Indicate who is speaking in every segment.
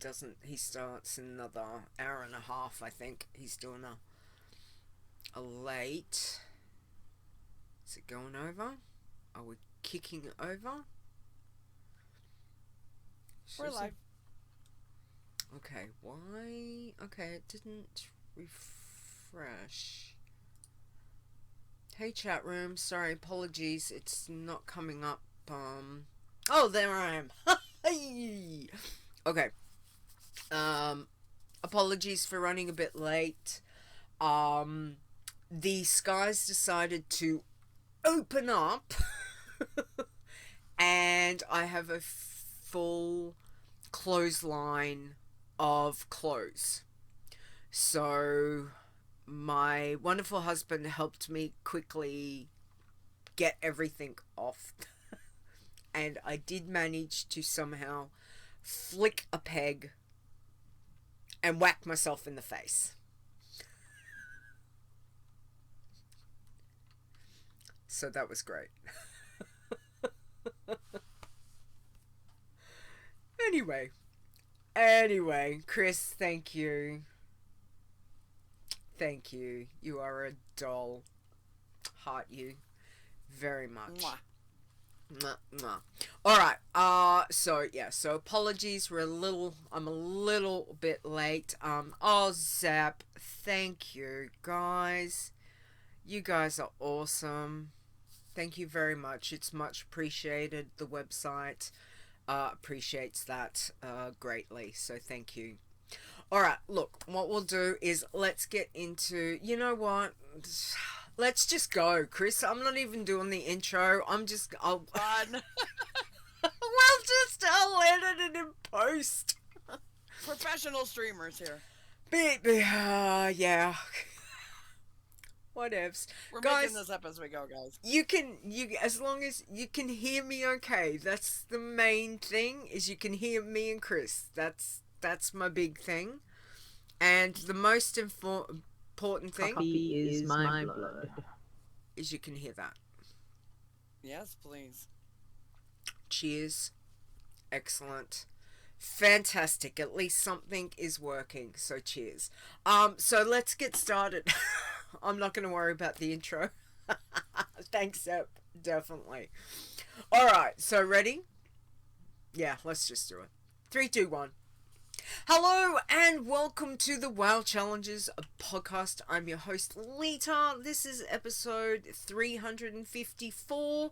Speaker 1: doesn't. He starts in another hour and a half. I think he's doing a late. Is it going over? Are we kicking over?
Speaker 2: We're live.
Speaker 1: Okay, why? Okay, it didn't refresh. Hey chat room, sorry, apologies, it's not coming up. Oh, there I am. Hey. Okay. Apologies for running a bit late. The skies decided to open up, and I have a full clothesline of clothes. So my wonderful husband helped me quickly get everything off. And I did manage to somehow flick a peg and whack myself in the face. So that was great. Anyway, Khrys, thank you. Thank you. You are a doll. Heart you very much.
Speaker 2: Mwah.
Speaker 1: Mwah, mwah. All right. So apologies. I'm a little bit late. Oh, Zap, thank you, guys. You guys are awesome. Thank you very much. It's much appreciated. The website appreciates that greatly. So thank you. All right. Look, what we'll do is let's get into. You know what? Let's just go, Khrys. I'm not even doing the intro. I'll
Speaker 2: Fun.
Speaker 1: I'll edit it in post.
Speaker 2: Professional streamers here.
Speaker 1: Yeah. Whatevs.
Speaker 2: We're
Speaker 1: Guys,
Speaker 2: making this up as we go, guys.
Speaker 1: you as long as you can hear me okay. That's the main thing, is you can hear me and Khrys. That's my big thing. And the most important thing
Speaker 3: Coffee is my blood.
Speaker 1: is you can hear that.
Speaker 2: Yes, please.
Speaker 1: Cheers. Excellent. Fantastic. At least something is working. So cheers. So let's get started. I'm not going to worry about the intro. Thanks, Ep. Definitely. All right. So ready? Yeah, let's just do it. 3, 2, 1. Hello and welcome to the WoW Challenges podcast. I'm your host, Leeta. This is episode 354.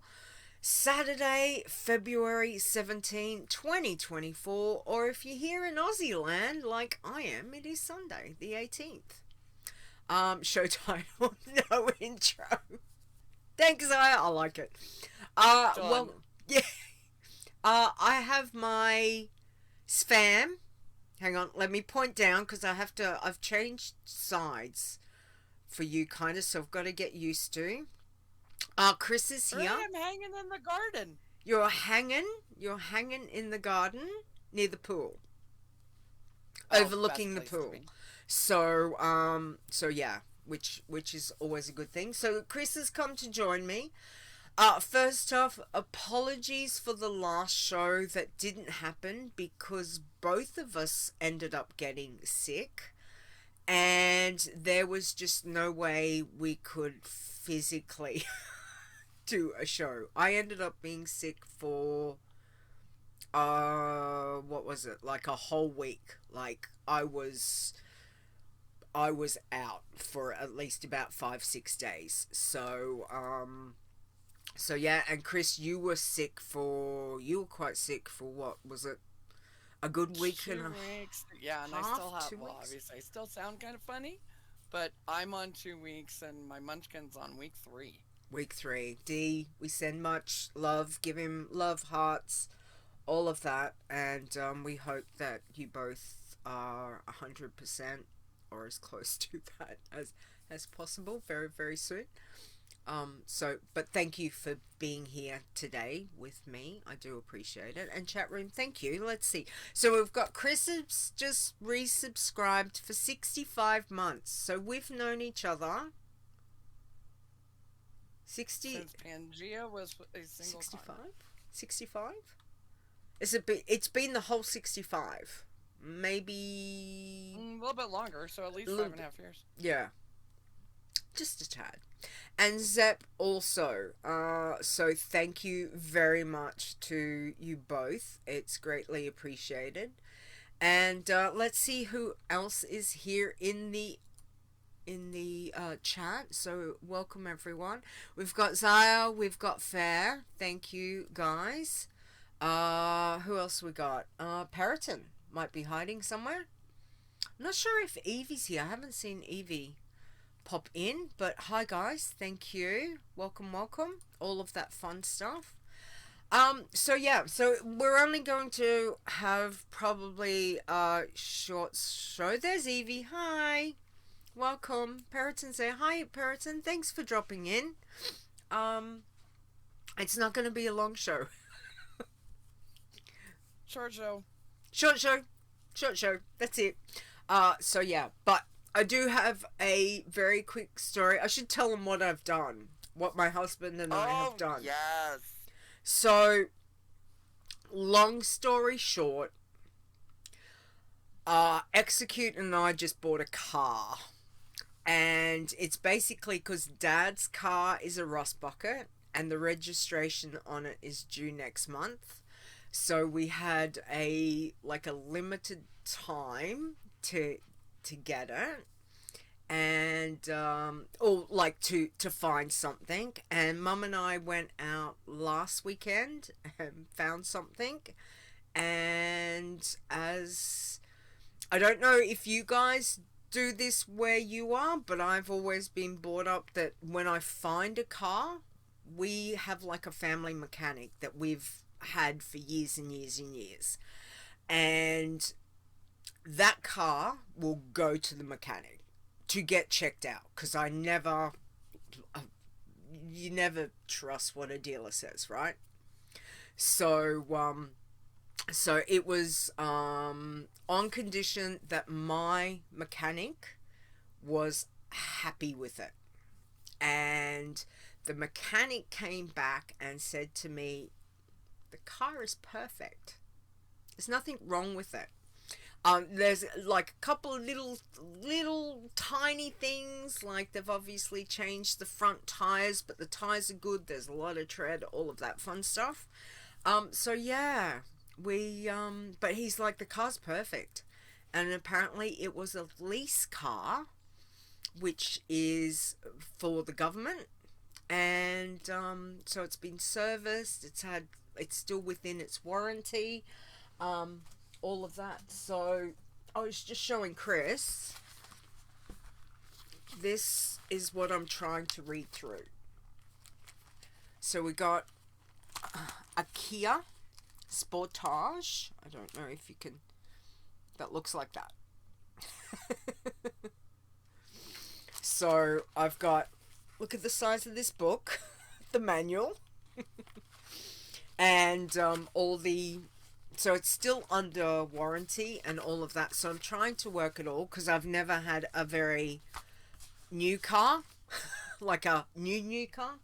Speaker 1: Saturday, February 17, 2024, or if you're here in Aussie land, like I am, it is Sunday, the 18th. Show title, no intro. Thanks, I like it. Well, yeah. I have my spam. Hang on, let me point down, because I've changed sides for you, kind of, so I've got to get used to. Khrys is here.
Speaker 2: I'm hanging in the garden.
Speaker 1: You're hanging in the garden near the pool. Overlooking the pool. So yeah, which is always a good thing. So Khrys has come to join me. First off, apologies for the last show that didn't happen because both of us ended up getting sick. And there was just no way we could physically do a show. I ended up being sick for what was it? Like a whole week. Like I was out for at least about 5-6 days. So yeah, and Khrys, you were quite sick for what was it? A good week
Speaker 2: 2
Speaker 1: and a
Speaker 2: weeks. Yeah, and
Speaker 1: half,
Speaker 2: I still have,
Speaker 1: 2
Speaker 2: well,
Speaker 1: weeks?
Speaker 2: obviously, I still sound kind of funny, but I'm on 2 weeks and my munchkin's on week 3.
Speaker 1: Week 3. D, we send much love, give him love, hearts, all of that, and we hope that you both are 100% or as close to that as possible very, very soon. But thank you for being here today with me. I do appreciate it. And chat room, thank you. Let's see. So we've got Khrys just resubscribed for 65 months. So we've known each other 60
Speaker 2: Since Pangea was a single
Speaker 1: 65?
Speaker 2: time.
Speaker 1: 65? It's been the whole 65. maybe
Speaker 2: A little bit longer, so at least
Speaker 1: Little
Speaker 2: 5.5 years.
Speaker 1: yeah, just a tad. And Zep also. So thank you very much to you both. It's greatly appreciated. And let's see who else is here in the chat. So welcome everyone. We've got Zaya, we've got Fair. Thank you guys. Who else we got? Periton might be hiding somewhere. I'm not sure if Evie's here. I haven't seen Evie pop in, but hi guys, thank you. Welcome, welcome. All of that fun stuff. So yeah, so we're only going to have probably a short show. There's Evie. Hi. Welcome. Periton say hi, Periton. Thanks for dropping in. It's not going to be a long show.
Speaker 2: Short show.
Speaker 1: Short show. Short show. That's it. So yeah, but I do have a very quick story. I should tell them what I've done. What my husband and I have done.
Speaker 2: Yes.
Speaker 1: So, long story short, Execute and I just bought a car. And it's basically because Dad's car is a rust bucket and the registration on it is due next month. So we had a limited time to get it. And to find something, and Mum and I went out last weekend and found something. And as I don't know if you guys do this where you are, but I've always been brought up that when I find a car, we have like a family mechanic that we've had for years and years and years, and that car will go to the mechanic to get checked out, because you never trust what a dealer says, right? So it was on condition that my mechanic was happy with it, and the mechanic came back and said to me, the car is perfect, there's nothing wrong with it. There's like a couple of little tiny things, like they've obviously changed the front tires, but the tires are good, there's a lot of tread, all of that fun stuff. So yeah, but he's like, the car's perfect. And apparently it was a lease car, which is for the government. And so it's been serviced, it's still within its warranty. All of that. So I was just showing Khrys. This is what I'm trying to read through. So we got a Kia Sportage. I don't know if you can. That looks like that. So I've got. Look at the size of this book, the manual, and all the. So it's still under warranty and all of that. So I'm trying to work it all, because I've never had a very new car, like a new car.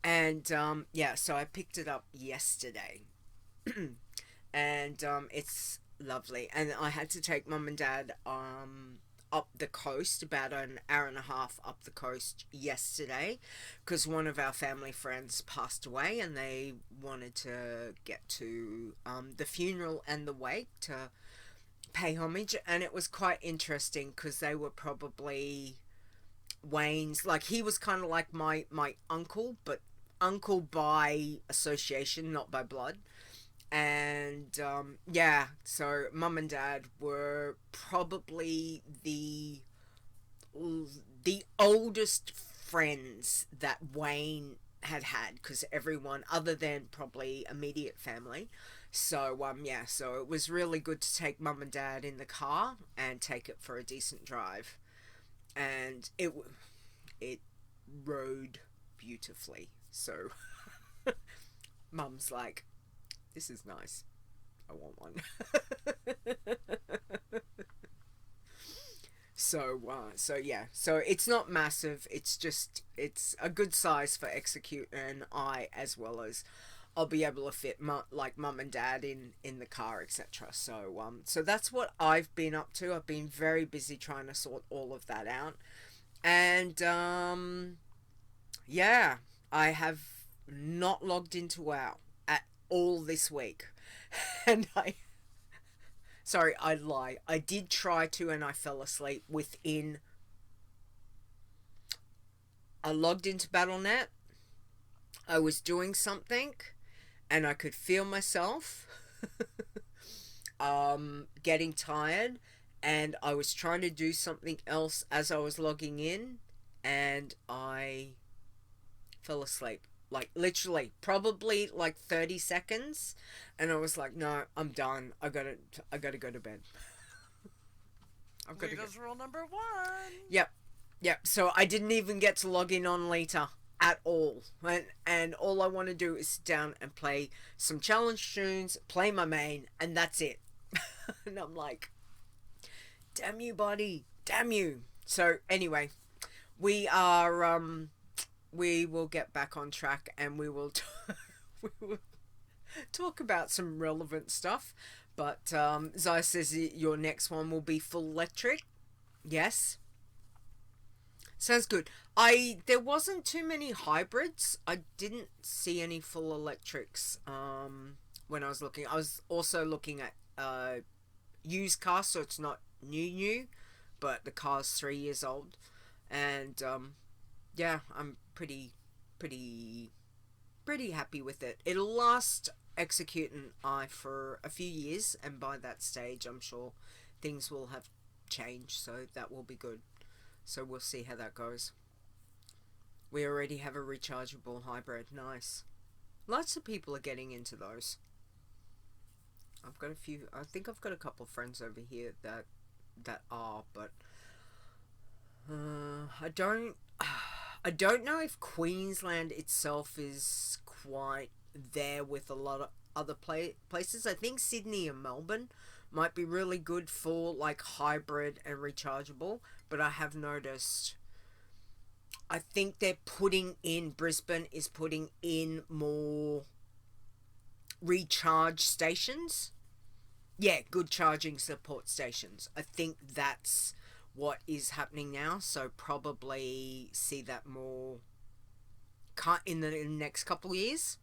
Speaker 1: And yeah, so I picked it up yesterday. And it's lovely. And I had to take Mum and Dad up the coast, about an hour and a half up the coast yesterday, because one of our family friends passed away and they wanted to get to the funeral and the wake to pay homage. And it was quite interesting, because they were probably Wayne's, like, he was kind of like my uncle, but uncle by association, not by blood. And yeah, so Mum and Dad were probably the oldest friends that Wayne had, because everyone other than probably immediate family. So yeah, so it was really good to take Mum and Dad in the car and take it for a decent drive, and it rode beautifully. So Mum's like, this is nice, I want one. So yeah, so it's not massive, it's just, it's a good size for Execute and I, as well as I'll be able to fit mum and dad in the car, etc. So that's what I've been up to. I've been very busy trying to sort all of that out, and yeah, I have not logged into WoW at all this week, and sorry, I lie. I did try to, and I fell asleep within. I logged into Battle.net. I was doing something, and I could feel myself getting tired, and I was trying to do something else as I was logging in, and I fell asleep. Like, literally, probably like 30 seconds, and I was like, no, I'm done. I gotta go to bed. I've got to go.
Speaker 2: Leeta's rule number 1.
Speaker 1: Yep, so I didn't even get to log in on Leeta at all. And all I want to do is sit down and play some challenge tunes, play my main, and that's it. And I'm like, damn you, buddy. Damn you. So, anyway, we will get back on track, and we will talk about some relevant stuff. But Zai says your next one will be full electric. Yes. Sounds good. There wasn't too many hybrids. I didn't see any full electrics when I was looking. I was also looking at used cars, so it's not new, but the car's 3 years old. And yeah, I'm pretty happy with it. It'll last Execute and I for a few years, and by that stage I'm sure things will have changed, so that will be good. So we'll see how that goes. We already have a rechargeable hybrid. Nice. Lots of people are getting into those. I've got a few. I think I've got a couple of friends over here that are, but I don't know if Queensland itself is quite there with a lot of other places. I think Sydney and Melbourne might be really good for like hybrid and rechargeable, but I have noticed, I think Brisbane is putting in more recharge stations. Yeah, good charging support stations. I think that's what is happening now, so probably see that more in the next couple of years.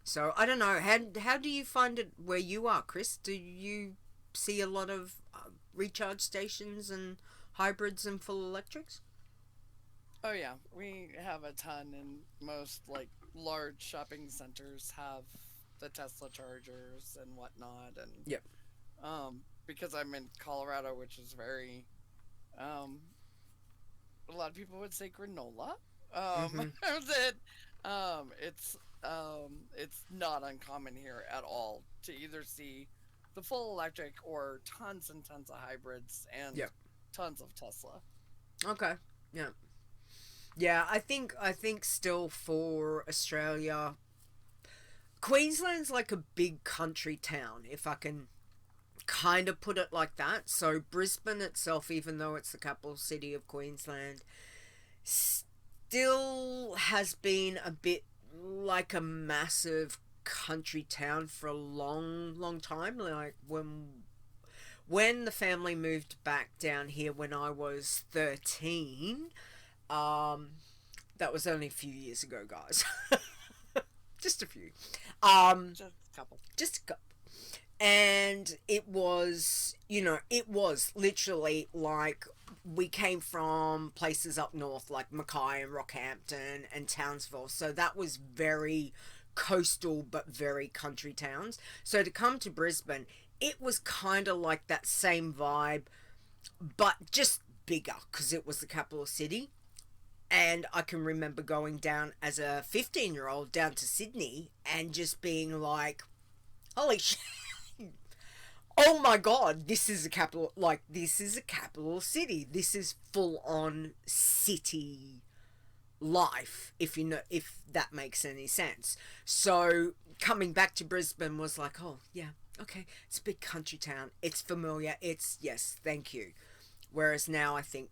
Speaker 1: So I don't know, how do you find it where you are, Khrys? Do you see a lot of recharge stations and hybrids and full electrics?
Speaker 2: Oh yeah, we have a ton, and most like large shopping centers have the Tesla chargers and whatnot. And
Speaker 1: yep.
Speaker 2: Because I'm in Colorado, which is very, a lot of people would say granola. That it's not uncommon here at all to either see the full electric or tons and tons of hybrids and
Speaker 1: yep.
Speaker 2: tons of Tesla.
Speaker 1: Okay. Yeah. Yeah, I think still for Australia, Queensland's like a big country town, if I can kind of put it like that. So Brisbane itself, even though it's the capital city of Queensland, still has been a bit like a massive country town for a long time. Like when the family moved back down here when I was 13, that was only a few years ago, guys. Just a few.
Speaker 2: Just a couple.
Speaker 1: And it was literally like we came from places up north like Mackay and Rockhampton and Townsville. So that was very coastal but very country towns. So to come to Brisbane, it was kind of like that same vibe, but just bigger because it was the capital city. And I can remember going down as a 15-year-old down to Sydney and just being like, holy shit. Oh my god, this is a capital city. This is full on city life, if that makes any sense. So coming back to Brisbane was like, oh yeah, okay, it's a big country town. It's familiar. It's yes, thank you. Whereas now I think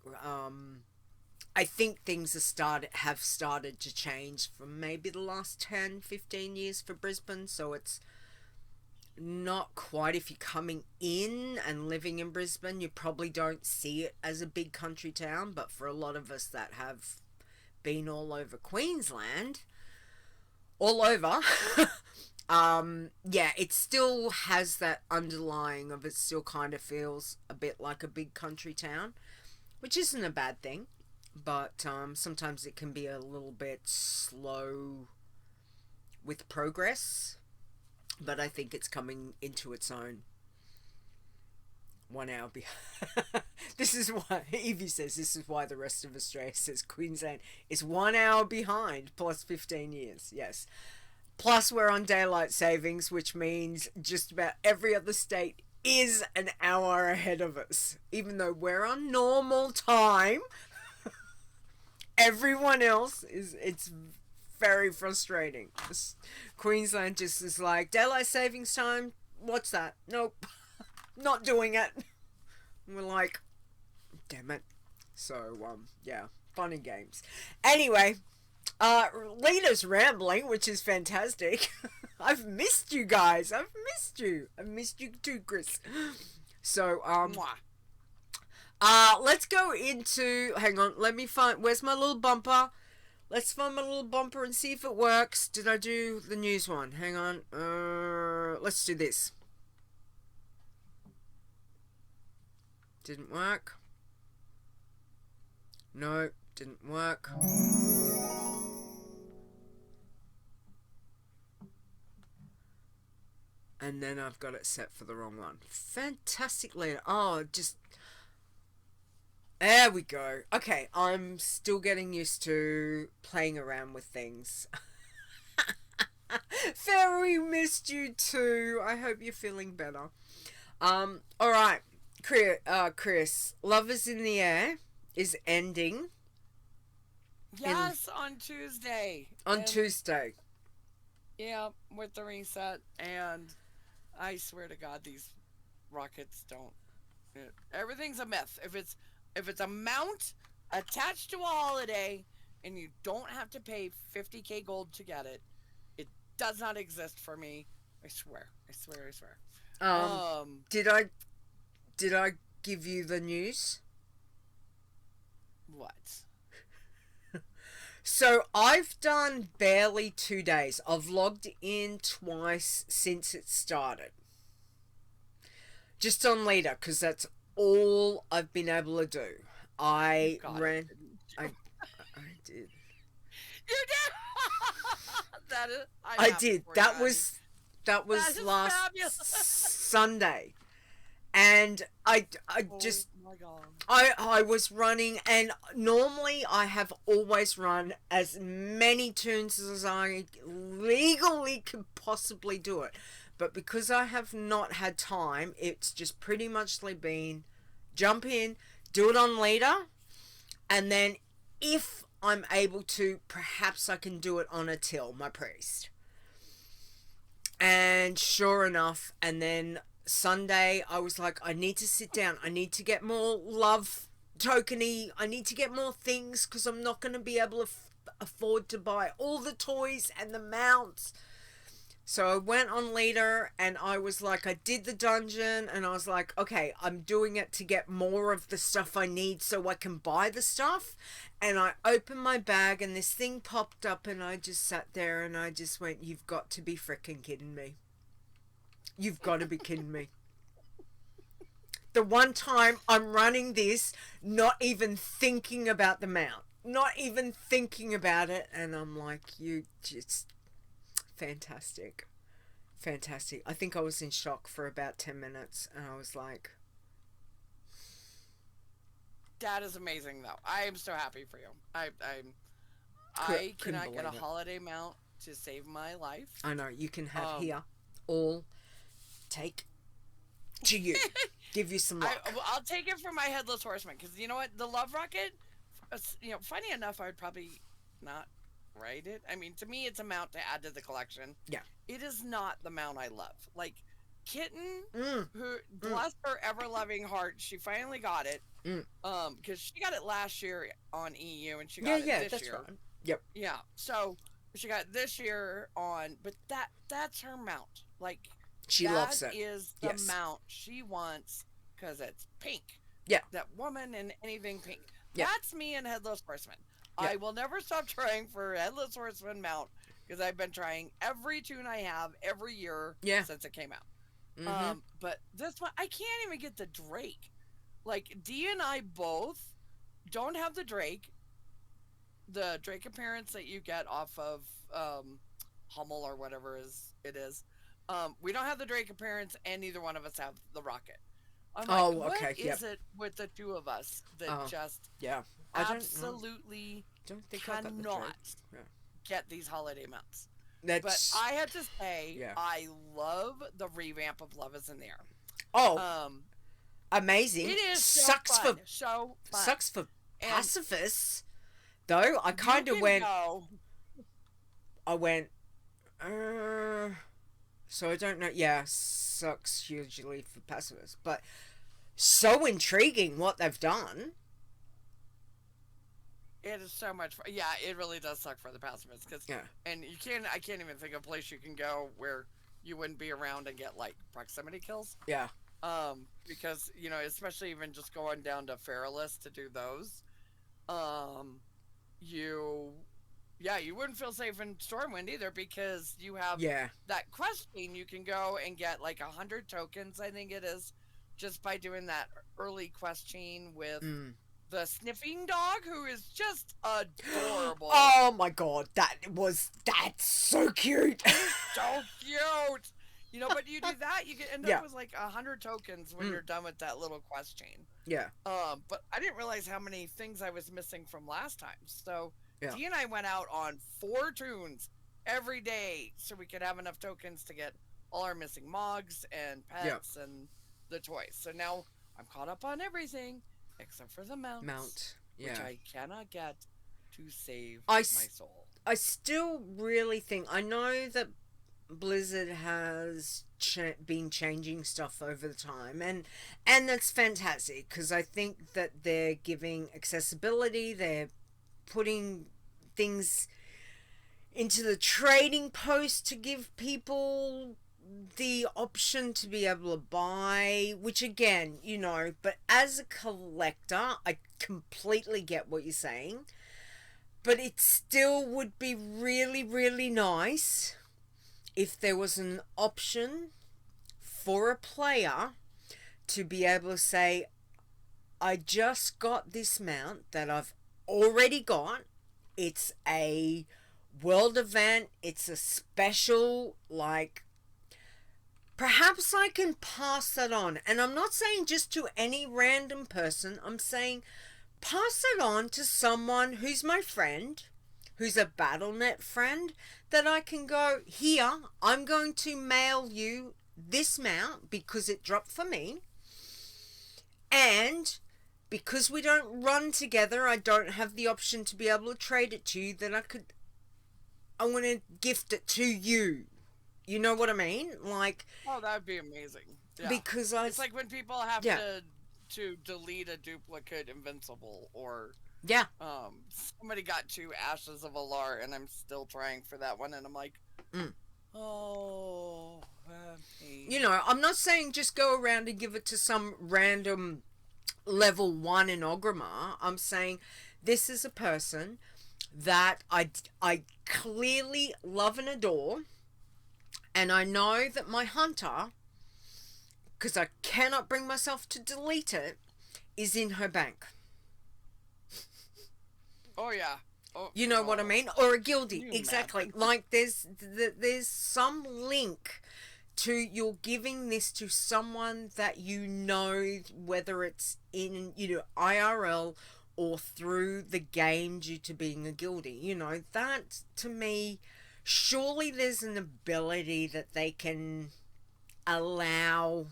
Speaker 1: I think things have started to change from maybe the last 10, 15 years for Brisbane. So it's not quite, if you're coming in and living in Brisbane, you probably don't see it as a big country town. But for a lot of us that have been all over Queensland, all over, yeah, it still has that underlying of, it still kind of feels a bit like a big country town, which isn't a bad thing. But sometimes it can be a little bit slow with progress. But I think it's coming into its own. 1 hour behind. This is why Evie says this is why the rest of Australia says Queensland is 1 hour behind plus 15 years. Yes. Plus we're on daylight savings, which means just about every other state is an hour ahead of us. Even though we're on normal time, everyone else is, it's very frustrating. Queensland just is like, daylight savings time, what's that? Nope, not doing it. We're like, damn it. So, yeah, fun and games. Anyway, Leeta's rambling, which is fantastic. I've missed you guys. I've missed you. I've missed you too, Khrys. So, let's go into, hang on, let me find, where's my little bumper? Let's find my little bumper and see if it works. Did I do the news one? Hang on. Let's do this. Didn't work. No, didn't work. And then I've got it set for the wrong one. Fantastic later. Oh, just... There we go. Okay, I'm still getting used to playing around with things. Ferry missed you too. I hope you're feeling better. Alright. Khrys, Love is in the Air is ending.
Speaker 2: Yes, on Tuesday.
Speaker 1: On Tuesday.
Speaker 2: Yeah, with the reset. And I swear to God, these rockets don't... Everything's a myth. If it's a mount attached to a holiday and you don't have to pay 50k gold to get it, it does not exist for me. I swear. I swear.
Speaker 1: Did I give you the news?
Speaker 2: What?
Speaker 1: So I've done barely 2 days. I've logged in twice since it started. Just on Leeta, because that's all I've been able to do. I did.
Speaker 2: You did.
Speaker 1: I did. That was last
Speaker 2: fabulous.
Speaker 1: Sunday, and I just I was running, and normally I have always run as many tunes as I legally could possibly do it. But because I have not had time, it's just pretty much been jump in, do it on Leeta, and then if I'm able to, perhaps I can do it on a till, my priest. And sure enough, and then Sunday I was like, I need to sit down. I need to get more love tokeny. I need to get more things because I'm not going to be able to afford to buy all the toys and the mounts. So I went on Leeta and I was like, I did the dungeon and I was like, okay, I'm doing it to get more of the stuff I need so I can buy the stuff. And I opened my bag and this thing popped up and I just sat there and I just went, you've got to be freaking kidding me. You've got to be kidding me. The one time I'm running this, not even thinking about the mount, not even thinking about it. And I'm like, you just... Fantastic. I think I was in shock for about 10 minutes and I was like...
Speaker 2: That is amazing though. I am so happy for you. I cannot get a holiday mount to save my life.
Speaker 1: I know, you can have here all take to you. Give you some luck.
Speaker 2: I'll take it for my headless horseman because you know what? The love rocket, funny enough, I would probably not write it. I mean, to me, it's a mount to add to the collection.
Speaker 1: Yeah.
Speaker 2: It is not the mount I love. Like, kitten
Speaker 1: Mm.
Speaker 2: who, bless her ever-loving heart, she finally got it.
Speaker 1: Mm.
Speaker 2: Because she got it last year on EU, and she
Speaker 1: Yeah,
Speaker 2: got it
Speaker 1: yeah,
Speaker 2: this
Speaker 1: that's
Speaker 2: year.
Speaker 1: right. Yep.
Speaker 2: Yeah, so she got it this year on, but that's her mount. Like,
Speaker 1: She loves it.
Speaker 2: that is the
Speaker 1: Yes.
Speaker 2: mount she wants because it's pink.
Speaker 1: Yeah.
Speaker 2: That woman and anything pink.
Speaker 1: Yeah.
Speaker 2: That's me and Headless Horseman.
Speaker 1: Yeah.
Speaker 2: I will never stop trying for Headless Horseman mount because I've been trying every tune I have every year
Speaker 1: Yeah.
Speaker 2: since it came out.
Speaker 1: Mm-hmm.
Speaker 2: But this one, I can't even get the Drake. Like, Dee and I both don't have the Drake appearance that you get off of Hummel or whatever it is. We don't have the Drake appearance, and neither one of us have the Rocket. I'm like, what is it with the two of us that just absolutely
Speaker 1: don't think
Speaker 2: cannot get these holiday mounts?
Speaker 1: That's,
Speaker 2: but I have to say, I love the revamp of Love Is in the Air.
Speaker 1: Oh, amazing!
Speaker 2: It is
Speaker 1: sucks
Speaker 2: so
Speaker 1: for
Speaker 2: fun.
Speaker 1: Sucks for pacifists, though. I kind of went. I went. So I don't know. Yeah, sucks hugely for pacifists, but so intriguing what they've done.
Speaker 2: It is so much fun. Yeah, it really does suck for the pacifists. And I can't even think of a place you can go where you wouldn't be around and get, like, proximity kills.
Speaker 1: Yeah.
Speaker 2: Because, you know, especially even just going down to Ferreisola to do those, you wouldn't feel safe in Stormwind either because you have that questing. You can go and get, like, 100 tokens, I think it is, just by doing that early questing with the sniffing dog, who is just adorable.
Speaker 1: Oh my god, that's so cute.
Speaker 2: So cute. You know, but you do that, you can end up with like 100 tokens when you're done with that little quest chain.
Speaker 1: Yeah.
Speaker 2: But I didn't realize how many things I was missing from last time. So Dee and I went out on 4 tunes every day so we could have enough tokens to get all our missing mogs and pets and the toys. So now I'm caught up on everything except for the mounts. Which I cannot get to save my soul.
Speaker 1: I still really think, I know that Blizzard has been changing stuff over the time, and that's fantastic because I think that they're giving accessibility, they're putting things into the trading post to give people the option to be able to buy, which again, you know, but as a collector, I completely get what you're saying, but it still would be really, really nice if there was an option for a player to be able to say, I just got this mount that I've already got. It's a world event. It's a special, like, perhaps I can pass that on. And I'm not saying just to any random person. I'm saying pass it on to someone who's my friend, who's a BattleNet friend, that I can go, here, I'm going to mail you this mount because it dropped for me. And because we don't run together, I don't have the option to be able to trade it to you, that I want to gift it to you. You know what I mean? Like,
Speaker 2: oh, that'd be amazing. Yeah.
Speaker 1: Because
Speaker 2: it's like when people have to delete a duplicate Invincible, or somebody got 2 Ashes of Alar, and I'm still trying for that one, and I'm like, oh,
Speaker 1: you know, I'm not saying just go around and give it to some random level 1 in Orgrimmar. I'm saying this is a person that I clearly love and adore, and I know that my hunter, because I cannot bring myself to delete it, is in her bank.
Speaker 2: Oh yeah. Oh,
Speaker 1: you know what I mean? Or a guildie. Exactly. Like there's some link to you're giving this to someone that you know, whether it's in, you know, IRL or through the game due to being a guildie. You know, that to me, surely there's an ability that they can allow.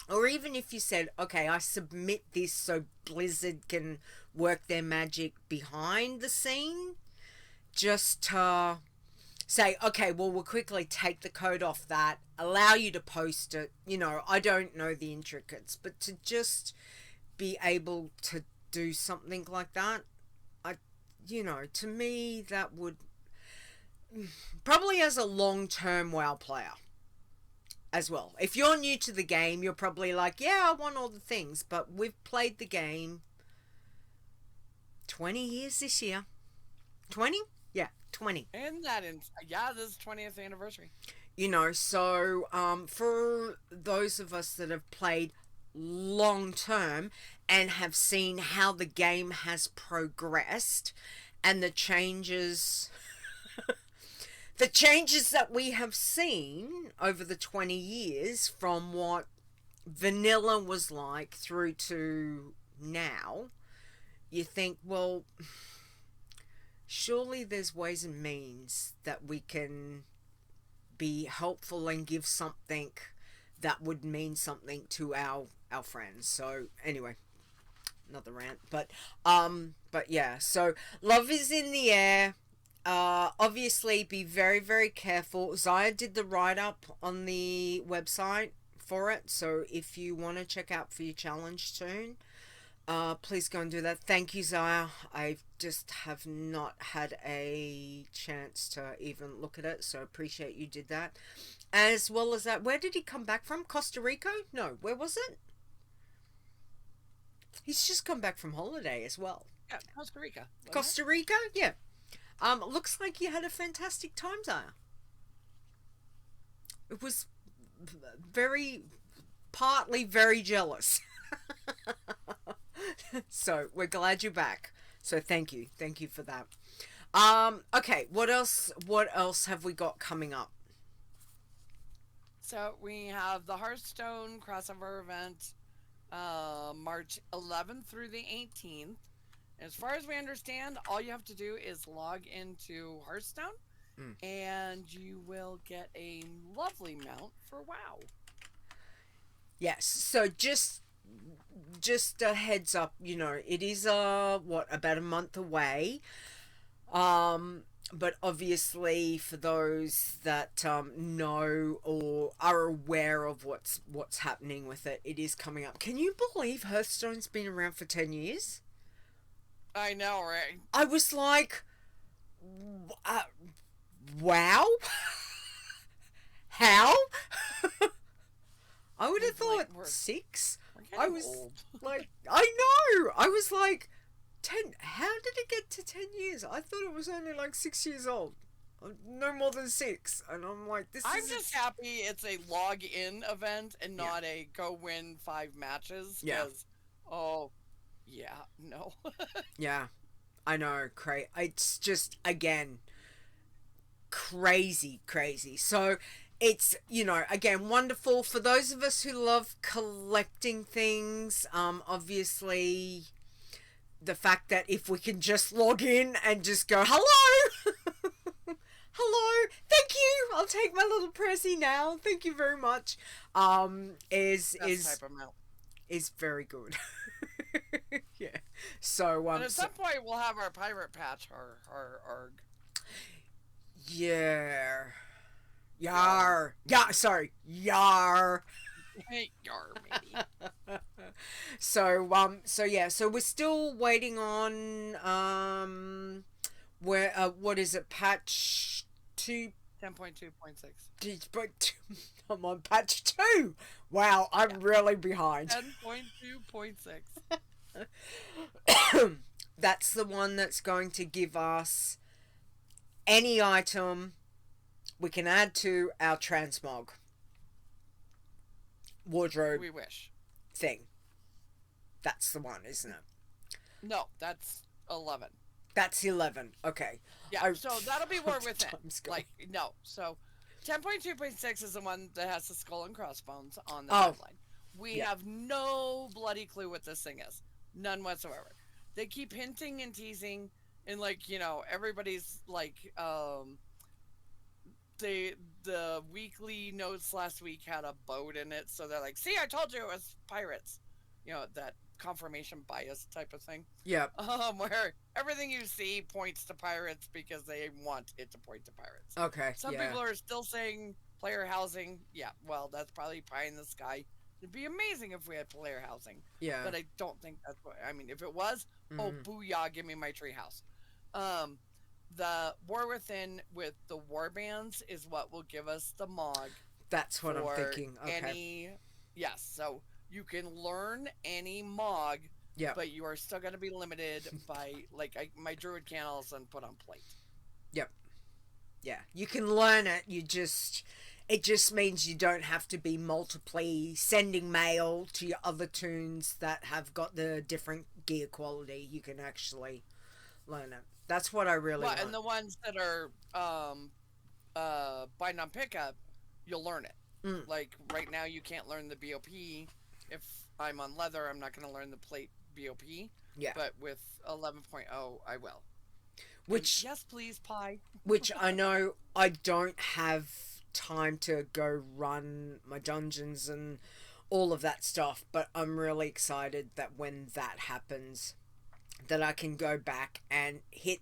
Speaker 1: Or even if you said, okay, I submit this so Blizzard can work their magic behind the scene, just to say, okay, well, we'll quickly take the code off that, allow you to post it. You know, I don't know the intricates, but to just be able to do something like that, to me, that would probably, as a long-term WoW player as well. If you're new to the game, you're probably like, yeah, I want all the things, but we've played the game 20 years this year. 20? Yeah, 20.
Speaker 2: And that yeah, this is 20th anniversary.
Speaker 1: You know, so for those of us that have played long term and have seen how the game has progressed and the changes that we have seen over the 20 years from what vanilla was like through to now, you think, well, surely there's ways and means that we can be helpful and give something that would mean something to our friends. So anyway, another rant, but yeah, so love is in the air. Obviously be very, very careful. Zaya did the write-up on the website for it, so if you want to check out for your challenge soon, please go and do that. Thank you, Zaya. I just have not had a chance to even look at it, so appreciate you did that. As well as that, where did he come back from? Costa Rica? No, where was it? He's just come back from holiday as well.
Speaker 2: Yeah, Costa Rica.
Speaker 1: Costa Rica? Yeah. Looks like you had a fantastic time, Zaya. It was partly very jealous. So we're glad you're back. So thank you for that. Okay, what else have we got coming up?
Speaker 2: So we have the Hearthstone crossover event, March 11th through the 18th. As far as we understand, all you have to do is log into Hearthstone, and you will get a lovely mount for WoW.
Speaker 1: Yes, so just a heads up, it is about a month away. But obviously for those that know or are aware of what's happening with it, it is coming up. Can you believe Hearthstone's been around for 10 years?
Speaker 2: I know, right?
Speaker 1: I was like, wow. How? I would have thought 6. I was
Speaker 2: old.
Speaker 1: like, I know. I was like, 10. How did it get to 10 years? I thought it was only like 6 years old. No more than 6. And I'm like,
Speaker 2: I'm just happy it's a log-in event and not a go win 5 matches.
Speaker 1: Yeah.
Speaker 2: Oh, yeah, no.
Speaker 1: Yeah, I know. It's just, again, crazy. So it's, again, wonderful for those of us who love collecting things. Obviously, the fact that if we can just log in and just go, hello, hello, thank you, I'll take my little Prezi now, thank you very much, is very good. Yeah. So
Speaker 2: and at some point we'll have our pirate patch or
Speaker 1: yeah. Yar. Yeah, sorry. Yar.
Speaker 2: Yar, maybe.
Speaker 1: So we're still waiting on what is it, patch 2
Speaker 2: 10.2.6.
Speaker 1: I'm on patch 2. Wow, I'm really behind.
Speaker 2: 10.2.6.
Speaker 1: That's the one that's going to give us any item we can add to our transmog wardrobe.
Speaker 2: We wish.
Speaker 1: Thing. That's the one, isn't it?
Speaker 2: No, that's 11.
Speaker 1: That's 11. Okay.
Speaker 2: Yeah, so that'll be more with it. No. So 10.2.6 is the one that has the skull and crossbones on the headline. We have no bloody clue what this thing is. None whatsoever. They keep hinting and teasing, and everybody's like, the weekly notes last week had a boat in it, so they're like, see, I told you it was pirates. that confirmation bias type of thing.
Speaker 1: Yep.
Speaker 2: Where everything you see points to pirates because they want it to point to pirates.
Speaker 1: Okay.
Speaker 2: Some
Speaker 1: Yeah.
Speaker 2: people are still saying player housing. Yeah, well, that's probably pie in the sky. It'd be amazing if we had player housing,
Speaker 1: Yeah.
Speaker 2: but I don't think that's what. I mean, if it was, oh
Speaker 1: Mm.
Speaker 2: booyah, give me my tree house. Um, the War Within with the war bands is what will give us the MOG
Speaker 1: That's what I'm
Speaker 2: for
Speaker 1: thinking. Okay.
Speaker 2: any. Yes, so you can learn any MOG,
Speaker 1: Yep.
Speaker 2: but you are still going to be limited by my druid can't all of a sudden put on plate.
Speaker 1: Yep. Yeah. You can learn it. It just means you don't have to be multiply sending mail to your other tunes that have got the different gear quality. You can actually learn it. That's what I really want.
Speaker 2: And the ones that are bind on pickup, you'll learn it.
Speaker 1: Mm.
Speaker 2: Like right now, you can't learn the BOP. If I'm on leather, I'm not going to learn the plate BOP.
Speaker 1: Yeah.
Speaker 2: But with 11.0, I will.
Speaker 1: Which,
Speaker 2: yes, please, pie.
Speaker 1: Which I know I don't have time to go run my dungeons and all of that stuff, but I'm really excited that when that happens, that I can go back and hit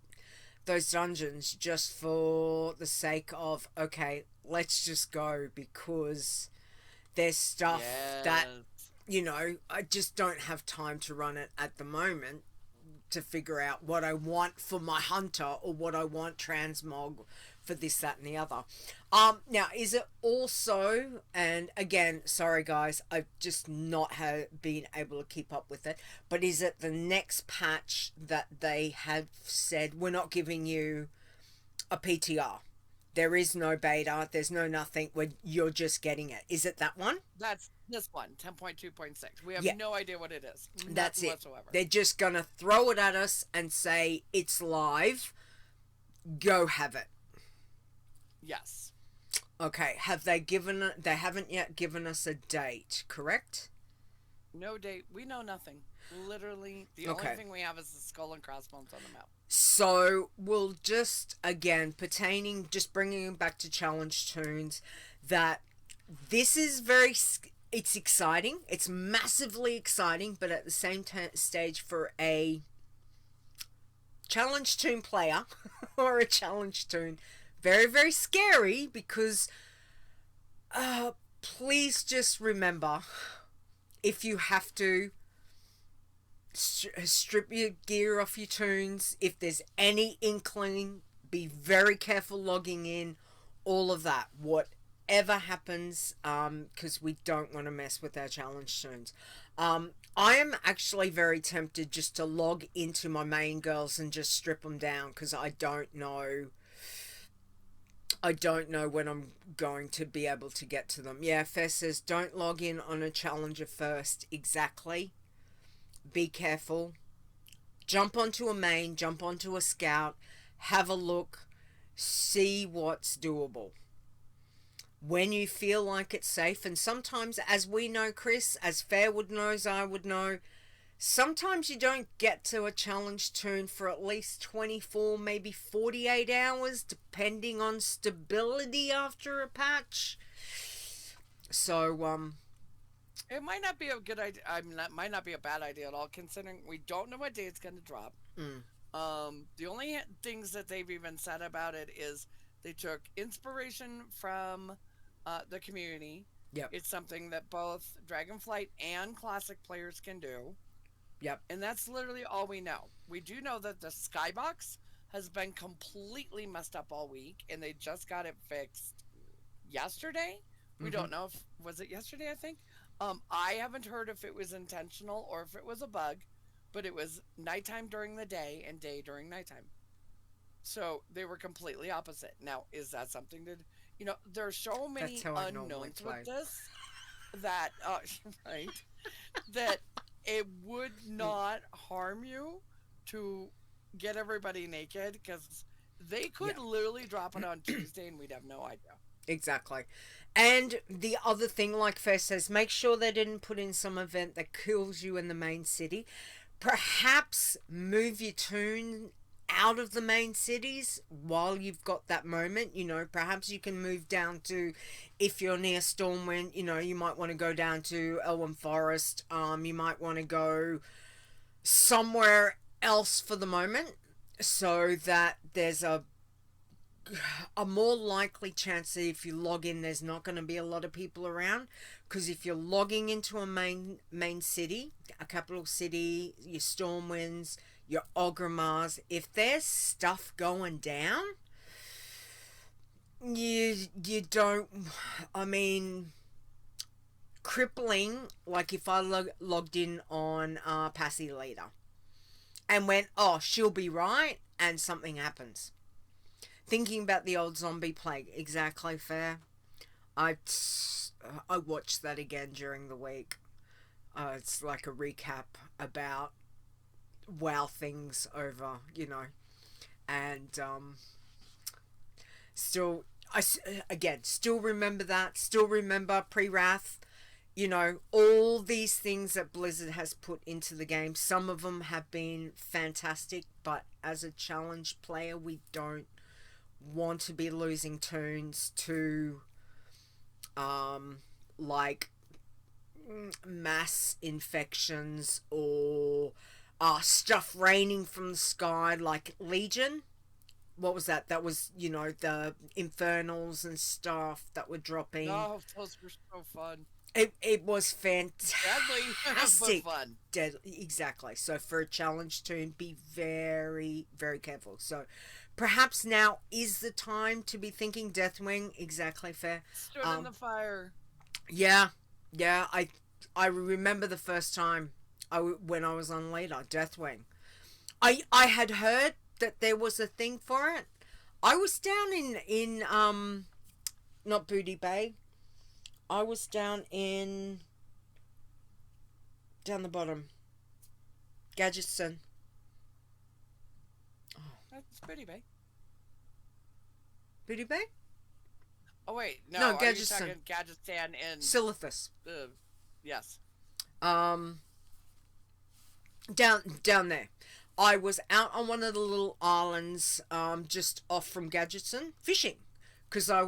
Speaker 1: those dungeons just for the sake of, okay, let's just go, because there's stuff that, I just don't have time to run it at the moment to figure out what I want for my hunter or what I want transmog for this, that, and the other. Now, is it also, and again, sorry guys, I've just not been able to keep up with it, but is it the next patch that they have said, we're not giving you a PTR? There is no beta, there's no nothing, you're just getting it. Is it that one?
Speaker 2: That's this one, 10.2.6. We have no idea what it is.
Speaker 1: That's it.
Speaker 2: Whatsoever.
Speaker 1: They're just going to throw it at us and say, it's live, go have it.
Speaker 2: Yes.
Speaker 1: Okay, they haven't yet given us a date, correct?
Speaker 2: No date. We know nothing. Literally, the only thing we have is the skull and crossbones on the map.
Speaker 1: So, we'll just, again, just bringing it back to challenge tunes, that this is it's exciting. It's massively exciting, but at the same stage for a challenge tune player or a challenge tune, very, very scary, because please just remember, if you have to, strip your gear off your tunes. If there's any inkling, be very careful logging in, all of that, whatever happens, because we don't want to mess with our challenge tunes. I am actually very tempted just to log into my main girls and just strip them down, because I don't know when I'm going to be able to get to them. Yeah, Fess says, don't log in on a challenger first. Exactly. Be careful. Jump onto a main, jump onto a scout, have a look, see what's doable. When you feel like it's safe, and sometimes, as we know, Khrys, as Fairwood knows, I would know, sometimes you don't get to a challenge tune for at least 24, maybe 48 hours, depending on stability after a patch. So,
Speaker 2: it might not be a good idea. That might not be a bad idea at all, considering we don't know what day it's going to drop. The only things that they've even said about it is they took inspiration from the community.
Speaker 1: Yep.
Speaker 2: It's something that both Dragonflight and Classic players can do.
Speaker 1: Yep.
Speaker 2: And that's literally all we know. We do know that the skybox has been completely messed up all week, and they just got it fixed yesterday. We don't know if, was it yesterday, I think? I haven't heard if it was intentional or if it was a bug, but it was nighttime during the day and day during nighttime. So they were completely opposite. Now, is that something that, there are so many unknowns with this that, right, that it would not harm you to get everybody naked, because they could literally drop it on Tuesday and we'd have no idea.
Speaker 1: Exactly. And the other thing, like Fair says, make sure they didn't put in some event that kills you in the main city. Perhaps move your tune out of the main cities while you've got that moment. Perhaps you can move down to if you're near Stormwind, you know, you might want to go down to Elwyn Forest. You might want to go somewhere else for the moment so that there's a more likely chance that if you log in, there's not going to be a lot of people around. Because if you're logging into a main city, a capital city, your Stormwinds, your Ogrimmars, if there's stuff going down, you don't, I mean, crippling, like if I logged in on Passy Leeta and went, oh, she'll be right, and something happens. Thinking about the old zombie plague, exactly fair. I watched that again during the week. It's like a recap about WoW things over, you know, and still, still remember that. Still remember pre-Wrath. You know, all these things that Blizzard has put into the game. Some of them have been fantastic, but as a challenge player, we don't want to be losing tunes to like mass infections or stuff raining from the sky, like Legion. What was that? That was, you know, the infernals and stuff that were dropping.
Speaker 2: Oh, those were so fun.
Speaker 1: It was fantastic.
Speaker 2: Deadly, but fun.
Speaker 1: Exactly. So for a challenge tune, be very, very careful. So perhaps now is the time to be thinking Deathwing. Exactly fair.
Speaker 2: Stood in the fire.
Speaker 1: Yeah. I remember the first time when I was on Leeta, Deathwing. I had heard that there was a thing for it. I was down in not Booty Bay. I was down the bottom. Gadgetson.
Speaker 2: Oh. That's Booty Bay.
Speaker 1: Booty Bay?
Speaker 2: Oh wait, no,
Speaker 1: no,
Speaker 2: are you talking Gadgetan in
Speaker 1: Silithus.
Speaker 2: Yes.
Speaker 1: Down there. I was out on one of the little islands, just off from Gadgetson, fishing. Because I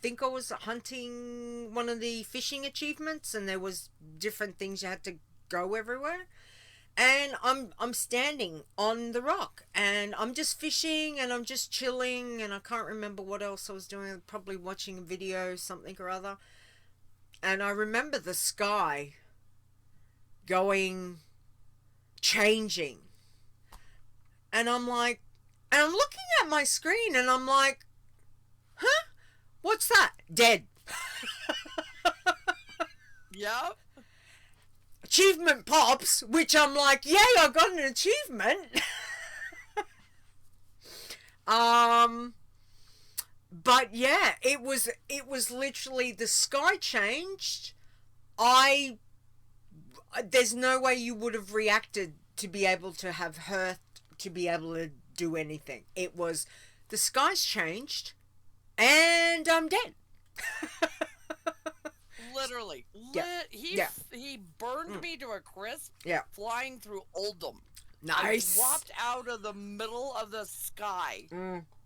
Speaker 1: think I was hunting one of the fishing achievements, and there was different things you had to go everywhere. And I'm standing on the rock, and I'm just fishing, and I'm just chilling, and I can't remember what else I was doing. Probably watching a video, something or other. And I remember the sky changing. And I'm like, and I'm looking at my screen, and I'm like, huh? What's that? Dead.
Speaker 2: Yep.
Speaker 1: Achievement pops, which I'm like, yay, I got an achievement. But yeah, it was literally the sky changed. There's no way you would have reacted to be able to have her to be able to do anything. It was the skies changed and I'm dead.
Speaker 2: Literally.
Speaker 1: Yeah.
Speaker 2: He burned me to a crisp.
Speaker 1: Yeah.
Speaker 2: Flying through Oldham.
Speaker 1: Nice.
Speaker 2: I dropped out of the middle of the sky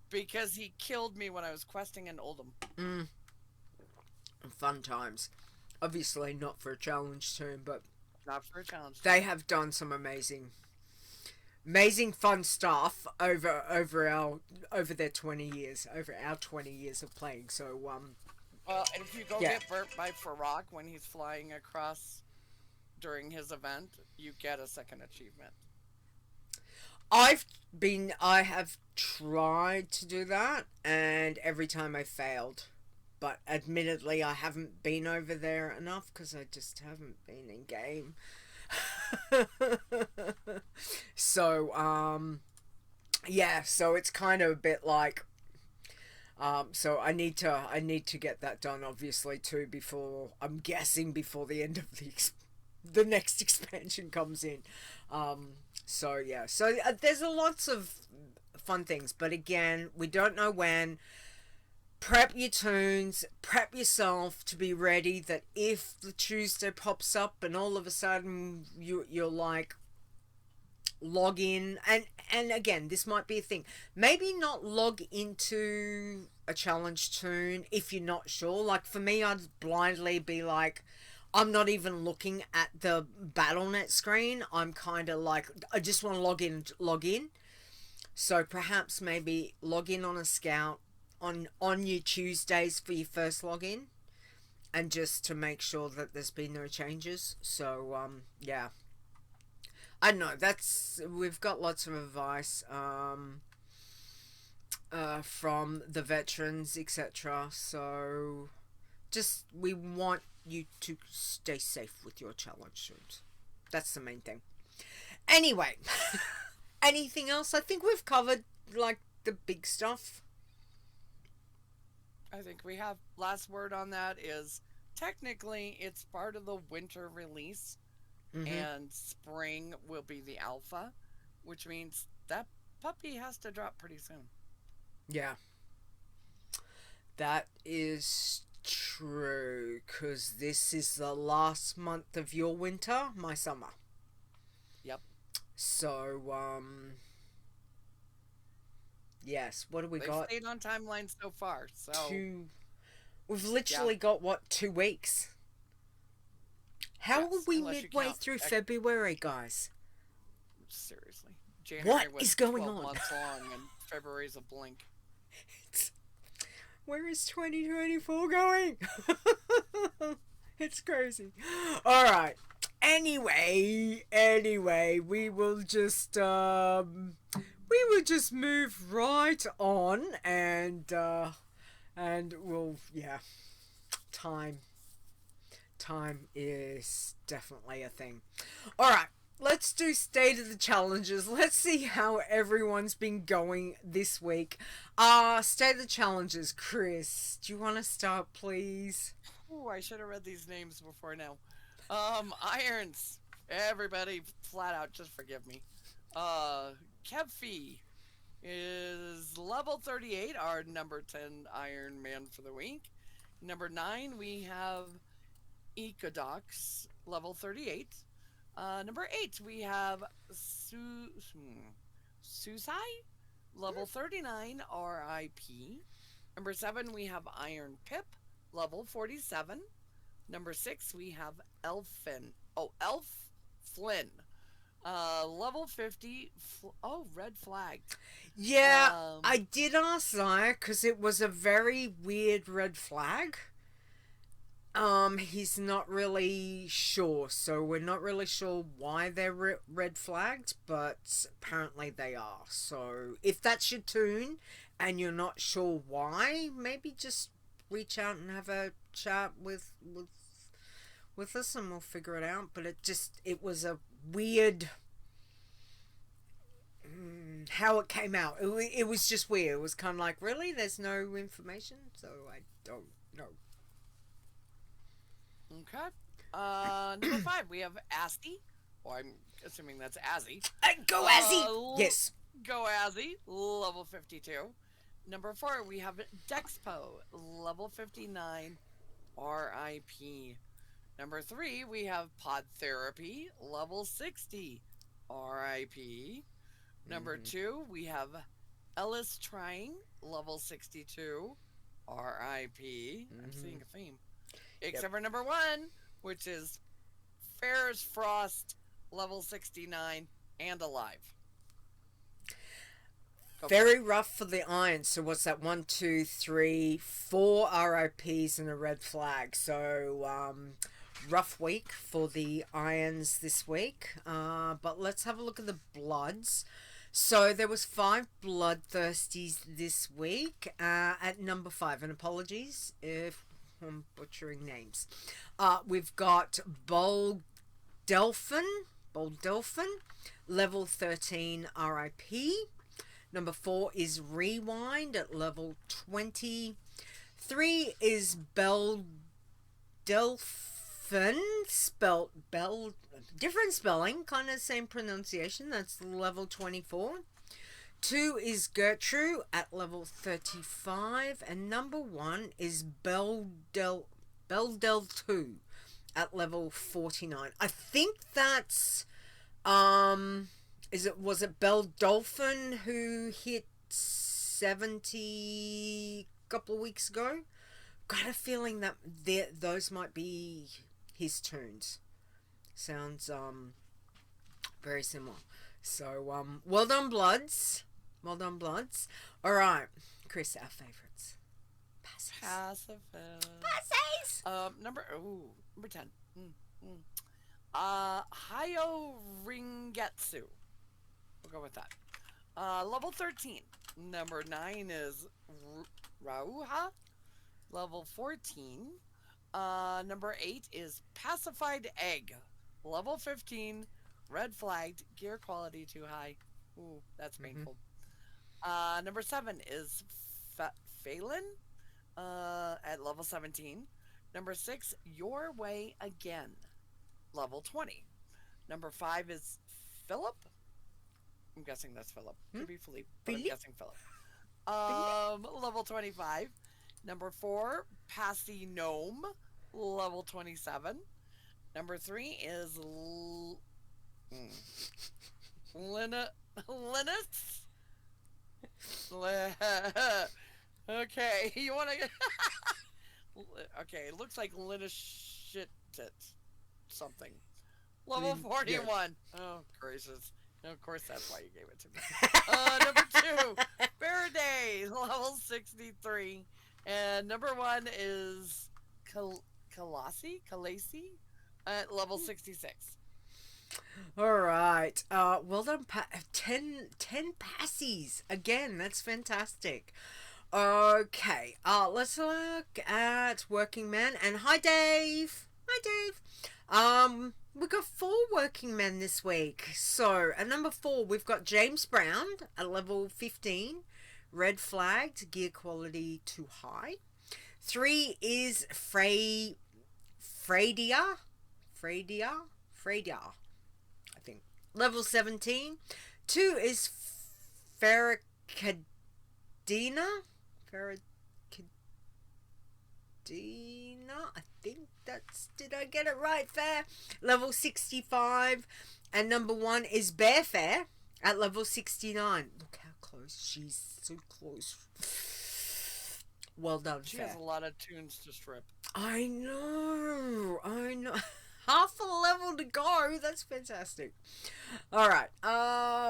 Speaker 2: because he killed me when I was questing in Oldham.
Speaker 1: Fun times. Obviously not for a challenge tune, but
Speaker 2: not for a challenge.
Speaker 1: They have done some amazing fun stuff over their 20 years, over our 20 years of playing. So
Speaker 2: well, and if you go get burnt by Ferrock when he's flying across during his event, you get a second achievement.
Speaker 1: I have tried to do that, and every time I failed. But admittedly, I haven't been over there enough because I just haven't been in game. So, yeah, so it's kind of a bit like, so I need to get that done, obviously, too, before the end of the next expansion comes in. So yeah, so there's lots of fun things, but again, we don't know when. Prep your tunes, prep yourself to be ready that if the Tuesday pops up and all of a sudden you're like, log in, and again, this might be a thing. Maybe not log into a challenge toon if you're not sure. Like for me, I'd blindly be like, I'm not even looking at the BattleNet screen. I'm kind of like, I just want to log in. So perhaps maybe log in on a scout on your Tuesdays for your first login, and just to make sure that there's been no changes. So yeah, I don't know. We've got lots of advice from the veterans, etc. So just we want you to stay safe with your challenge shoot. That's the main thing. Anyway, anything else? I think we've covered like the big stuff.
Speaker 2: I think we have. Last word on that is technically it's part of the winter release, and spring will be the alpha, which means that puppy has to drop pretty soon.
Speaker 1: Yeah. That is true, because this is the last month of your winter, my summer.
Speaker 2: Yep.
Speaker 1: So, yes, what do we
Speaker 2: They've
Speaker 1: got?
Speaker 2: stayed on timeline so far, so...
Speaker 1: We've literally got, what, 2 weeks? How are we midway through February, guys?
Speaker 2: Seriously. January
Speaker 1: What is going
Speaker 2: 12
Speaker 1: on?
Speaker 2: months long, and February's a blink.
Speaker 1: Where is 2024 going? It's crazy. Alright. Anyway, we will just move right on, and we'll, yeah, time is definitely a thing. Alright, let's do state of the challenges. Let's see how everyone's been going this week. State of the challenges. Khrys, do you want to start, please?
Speaker 2: Ooh, I should have read these names before now. Irons. Everybody, flat out, just forgive me. Kevfi is level 38, our number 10 Iron Man for the week. Number 9, we have Ecodox, level 38. Number 8, we have Susai, level 39, RIP. Number 7, we have Iron Pip, level 47. Number 6, we have Elf Flynn, level 50. Red flag.
Speaker 1: Yeah, I did ask Zaya because it was a very weird red flag. He's not really sure, so we're not really sure why they're red flagged, but apparently they are. So if that's your tune and you're not sure why, maybe just reach out and have a chat with us and we'll figure it out. But it was a weird how it came out. It was just weird. It was kind of like, really? There's no information? So I don't know.
Speaker 2: Okay. Number 5, we have Asti. Well, I'm assuming that's Azzy.
Speaker 1: Go Azzy! Yes.
Speaker 2: Go Azzy, level 52. Number 4, we have Dexpo, level 59, RIP. Number 3, we have Pod Therapy, level 60, RIP. Number 2, we have Ellis Trying, level 62, RIP. I'm seeing a theme. Except for number 1, which is Ferris Frost, level 69, and alive.
Speaker 1: Very rough for the Irons. So what's that? 1, 2, 3, 4 RIPs and a red flag. So rough week for the Irons this week. But let's have a look at the Bloods. So there was 5 bloodthirsties this week. At number 5, and apologies if I'm butchering names. We've got Bold Delphin, level 13 RIP. Number 4 is Rewind at level 20. 3 is Bell Delphin, spelled Bell, different spelling, kind of same pronunciation. That's level 24. 2 is Gertrude at level 35, and number 1 is Beldel 2 at level 49. I think that's was it Bell Dolphin who hit 70 couple of weeks ago. Got a feeling that those might be his tunes. Sounds very similar. So well done, Bloods. Well done, Bloods. All right, Khrys, our favourites. Passes.
Speaker 2: Number 10. Hayo Ringetsu. We'll go with that. Level 13. Number 9 is Rauha. Level 14. Number 8 is Pacified Egg. Level 15. Red flagged. Gear quality too high. Ooh, that's painful. Number 7 is Phelan. At level 17. Number 6, Your Way Again. Level 20. Number 5 is Philip. I'm guessing that's Philip. Could be Philippe, but I'm guessing Philip. Level 25. Number 4, Passy Gnome. Level 27. Number 3 is Linus. Okay, you want to... Okay, it looks like Linus shit something. Level 41. Yeah. Oh, gracious. Of course, that's why you gave it to me. Number 2, Faraday, level 63. And number 1 is Kalasi at level 66.
Speaker 1: All right. Well done, 10 passies. Again, that's fantastic. Okay. Let's look at Working Man. And hi, Dave. Hi, Dave. We've got 4 working men this week. So, at number 4, we've got James Brown at level 15. Red flagged, gear quality too high. 3 is Freydia, I think. Level 17. 2 is Ferreisola. I think that's... Did I get it right, Fair? Level 65. And number 1 is Bearfair at level 69. Look how close. She's so close. Well done,
Speaker 2: She
Speaker 1: Fair.
Speaker 2: has a lot of tunes to strip.
Speaker 1: I know. Half a level to go. That's fantastic. Alright.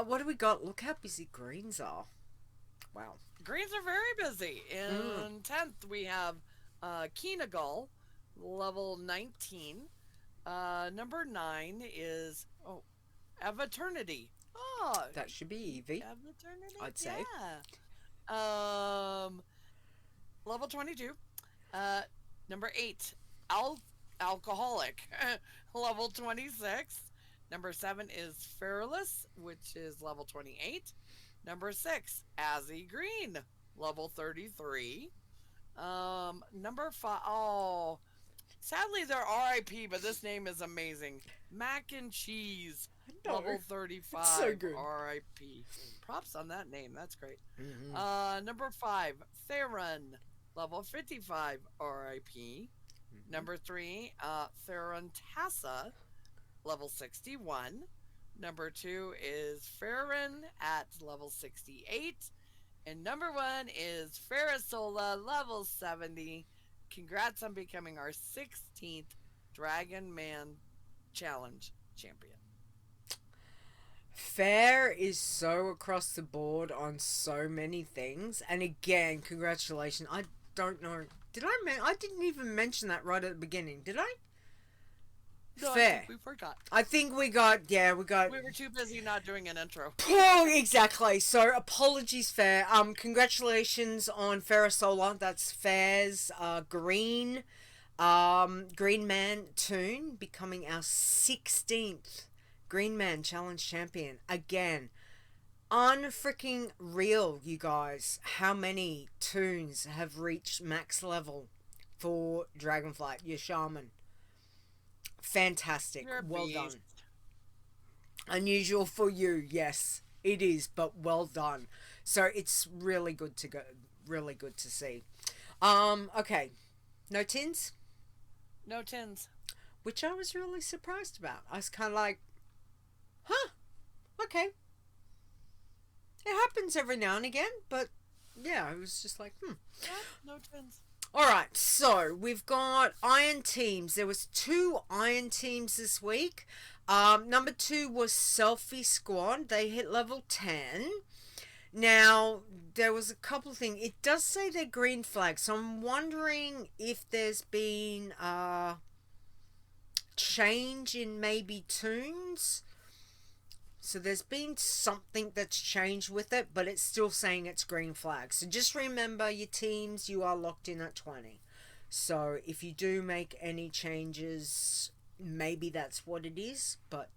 Speaker 1: What do we got? Look how busy greens are. Wow.
Speaker 2: Greens are very busy. In 10th, we have Keenagull, level 19. Number 9 is Eviternity. Oh,
Speaker 1: that should be Evie.
Speaker 2: Eviternity,
Speaker 1: I'd say.
Speaker 2: Yeah. Level 22. Number 8, Alcoholic, level 26. Number 7 is Fearless, which is level 28. Number 6, Azzy Green, level 33. Number 5, sadly they're RIP, but this name is amazing. Mac and Cheese, level 35.
Speaker 1: It's so good.
Speaker 2: RIP. Props on that name, that's great. Number 5, Theron, level 55. RIP. Number 3, Theron Tassa, level 61. Number 2 is Farron at level 68. And number 1 is Ferreisola, level 70. Congrats on becoming our 16th Dragon Man Challenge champion.
Speaker 1: Fair is so across the board on so many things. And again, congratulations. I don't know. Did I didn't even mention that right at the beginning, did I?
Speaker 2: No,
Speaker 1: Fair.
Speaker 2: I think we forgot.
Speaker 1: I think we got...
Speaker 2: We were too busy not doing an intro.
Speaker 1: Oh, exactly. So, apologies, Fair. Congratulations on Ferreisola. That's Fair's Green Man tune, becoming our 16th Green Man Challenge champion. Again, unfreaking real, you guys. How many tunes have reached max level for Dragonflight, your shaman? Fantastic. Well done. Unusual for you, yes, it is, but well done. So it's really good to see. Okay. No tins?
Speaker 2: No tins.
Speaker 1: Which I was really surprised about. I was kind of like, huh, okay. It happens every now and again, but yeah, it was just like,
Speaker 2: Yeah, no twins.
Speaker 1: All right, so we've got Iron Teams. There was 2 Iron Teams this week. Number 2 was Selfie Squad. They hit level 10. Now, there was a couple of things. It does say they're green flags, so I'm wondering if there's been a change in maybe tunes. So there's been something that's changed with it, but it's still saying it's green flag. So just remember your teams, you are locked in at 20. So if you do make any changes, maybe that's what it is. But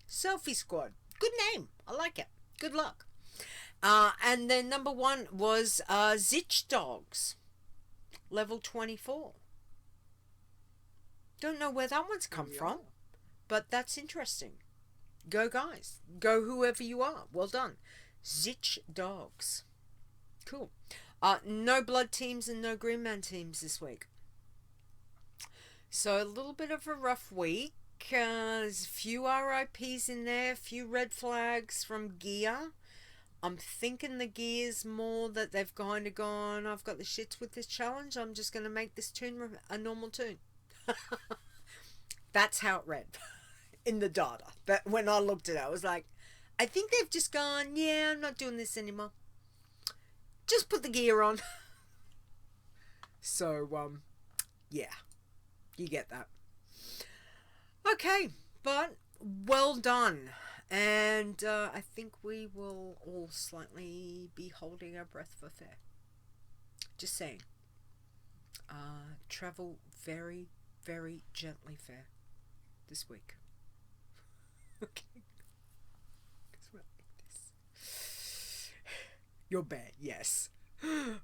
Speaker 1: Selfie Squad, good name. I like it. Good luck. And then number 1 was Zitch Dogs, level 24. Don't know where that one's come from, but that's interesting. Go guys. Go whoever you are. Well done. Zitch Dogs. Cool. No blood teams and no green man teams this week. So a little bit of a rough week. There's a few RIPs in there. A few red flags from gear. I'm thinking the gear's more that they've kind of gone, I've got the shits with this challenge. I'm just going to make this tune a normal tune. That's how it read. In the data. But when I looked at it, I was like, I think they've just gone, yeah, I'm not doing this anymore. Just put the gear on. So, yeah. You get that. Okay, but well done. And I think we will all slightly be holding our breath for fair. Just saying. Travel very, very gently fair this week. Okay. You're bad, yes.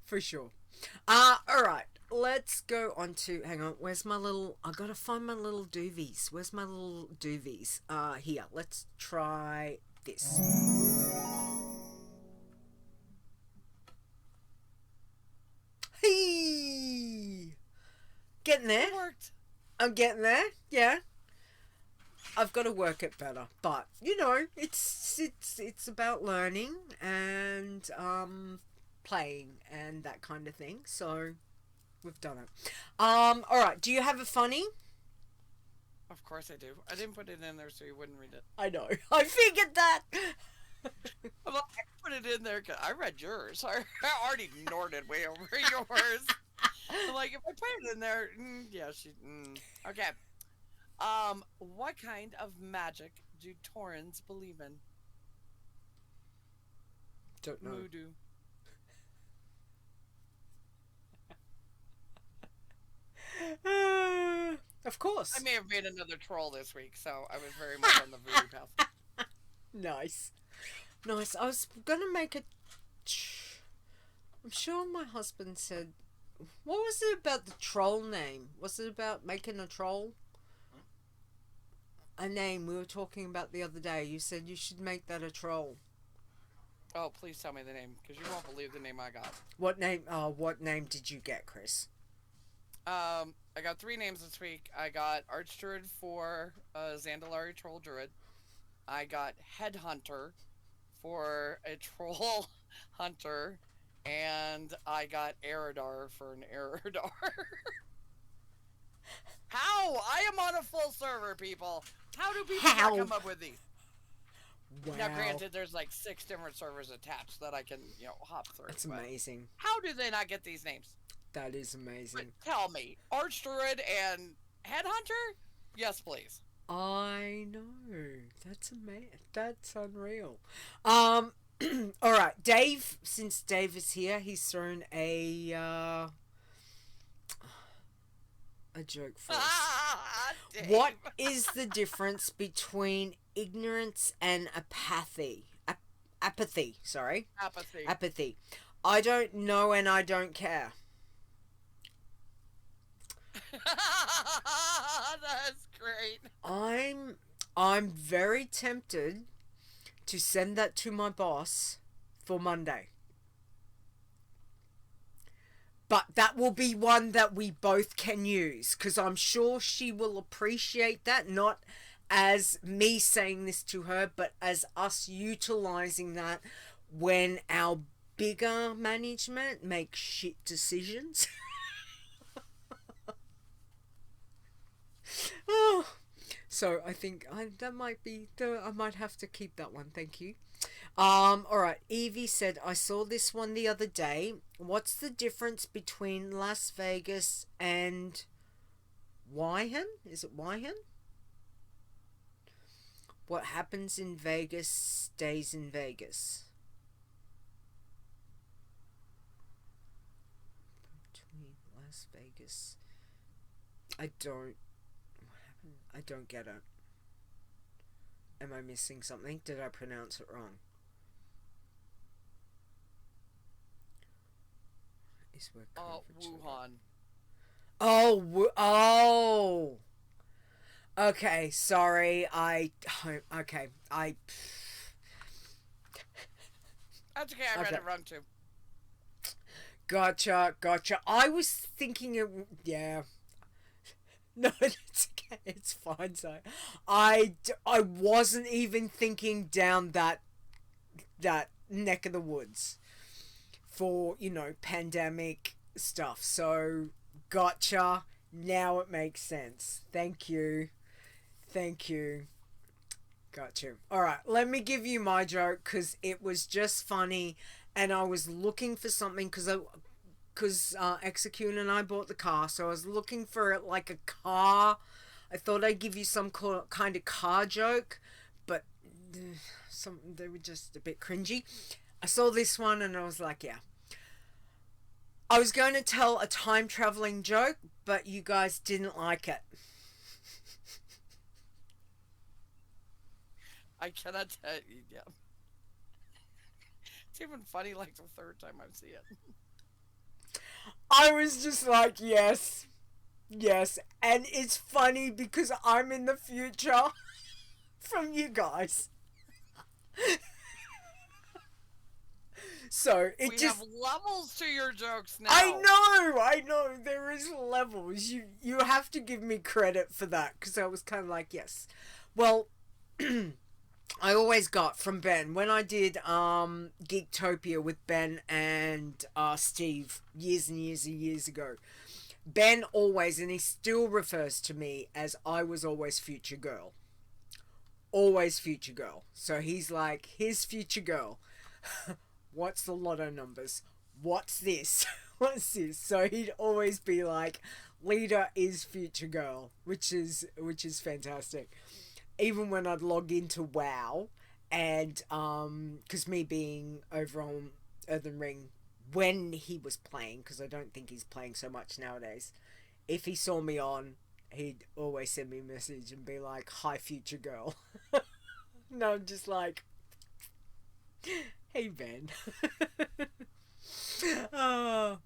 Speaker 1: For sure. Alright. Let's go on to, hang on, where's my little, I gotta find my little doovies. Where's my little doovies? Here, let's try this. Hey! Getting there.
Speaker 2: It worked.
Speaker 1: I'm getting there, yeah. I've got to work it better, but you know, it's about learning and playing and that kind of thing. So we've done it. All right. Do you have a funny?
Speaker 2: Of course I do. I didn't put it in there so you wouldn't read it.
Speaker 1: I know. I figured that.
Speaker 2: I'm like, I put it in there because I read yours. I already ignored it way over yours. I'm like, if I put it in there, yeah, okay. What kind of magic do Taurans believe in?
Speaker 1: Don't know.
Speaker 2: Voodoo.
Speaker 1: Of course.
Speaker 2: I may have made another troll this week, so I was very much on the voodoo path.
Speaker 1: Nice. Nice. I was gonna make a. I'm sure my husband said. What was it about the troll name? Was it about making a troll? A name we were talking about the other day. You said you should make that a troll.
Speaker 2: Oh, please tell me the name, because you won't believe the name I got.
Speaker 1: What name? What name did you get, Khrys?
Speaker 2: I got 3 names this week. I got Archdruid for Zandalari Troll Druid. I got Headhunter for a Troll Hunter. And I got Eridar for an Eridar. How? I am on a full server, people. How do people not come up with these?
Speaker 1: Wow.
Speaker 2: Now, granted, there's like 6 different servers attached that I can, hop through.
Speaker 1: That's amazing.
Speaker 2: How do they not get these names?
Speaker 1: That is amazing.
Speaker 2: But tell me, Archdruid and Headhunter? Yes, please.
Speaker 1: I know. That's amazing. That's unreal. All right, Dave. Since Dave is here, he's thrown a joke for us. What is the difference between ignorance and apathy? Apathy. Sorry.
Speaker 2: Apathy.
Speaker 1: Apathy. I don't know and I don't care.
Speaker 2: That's great.
Speaker 1: I'm very tempted to send that to my boss for Monday. But that will be one that we both can use, because I'm sure she will appreciate that, not as me saying this to her, but as us utilizing that when our bigger management make shit decisions. Oh, so I think that might be I might have to keep that one. Thank you. All right. Evie said, I saw this one the other day. What's the difference between Las Vegas and Wyhen? Is it Wyhen? What happens in Vegas stays in Vegas. Between Las Vegas. I don't get it. Am I missing something? Did I pronounce it wrong? Is where
Speaker 2: Wuhan.
Speaker 1: Oh. Okay, sorry. Okay.
Speaker 2: That's okay. I read it wrong too.
Speaker 1: Gotcha. I was thinking it. Yeah. No, it's okay. It's fine. So, I wasn't even thinking down that neck of the woods for, pandemic stuff. So, gotcha. Now it makes sense. Thank you. Gotcha. All right, let me give you my joke because it was just funny, and I was looking for something because Execute and I bought the car, so I was looking for like a car. I thought I'd give you some kind of car joke, but they were just a bit cringy. I saw this one and I was like, yeah. I was going to tell a time traveling joke, but you guys didn't like it.
Speaker 2: I cannot tell you. Yeah. It's even funny like the third time I see it.
Speaker 1: I was just like, yes. And it's funny because I'm in the future from you guys. So
Speaker 2: we have levels to your jokes now.
Speaker 1: I know. There is levels. You have to give me credit for that because I was kind of like, yes. Well, I always got from Ben when I did Geektopia with Ben and Steve years and years ago. Ben always, and he still refers to me as I was always future girl. Always future girl. So he's like, his future girl. What's the lotto numbers? What's this? What's this? So he'd always be like, Leeta is future girl, which is fantastic. Even when I'd log into WoW, and because me being over on Earthen Ring when he was playing, because I don't think he's playing so much nowadays, if he saw me on, he'd always send me a message and be like, hi future girl. No, I'm just like, hey Ben. All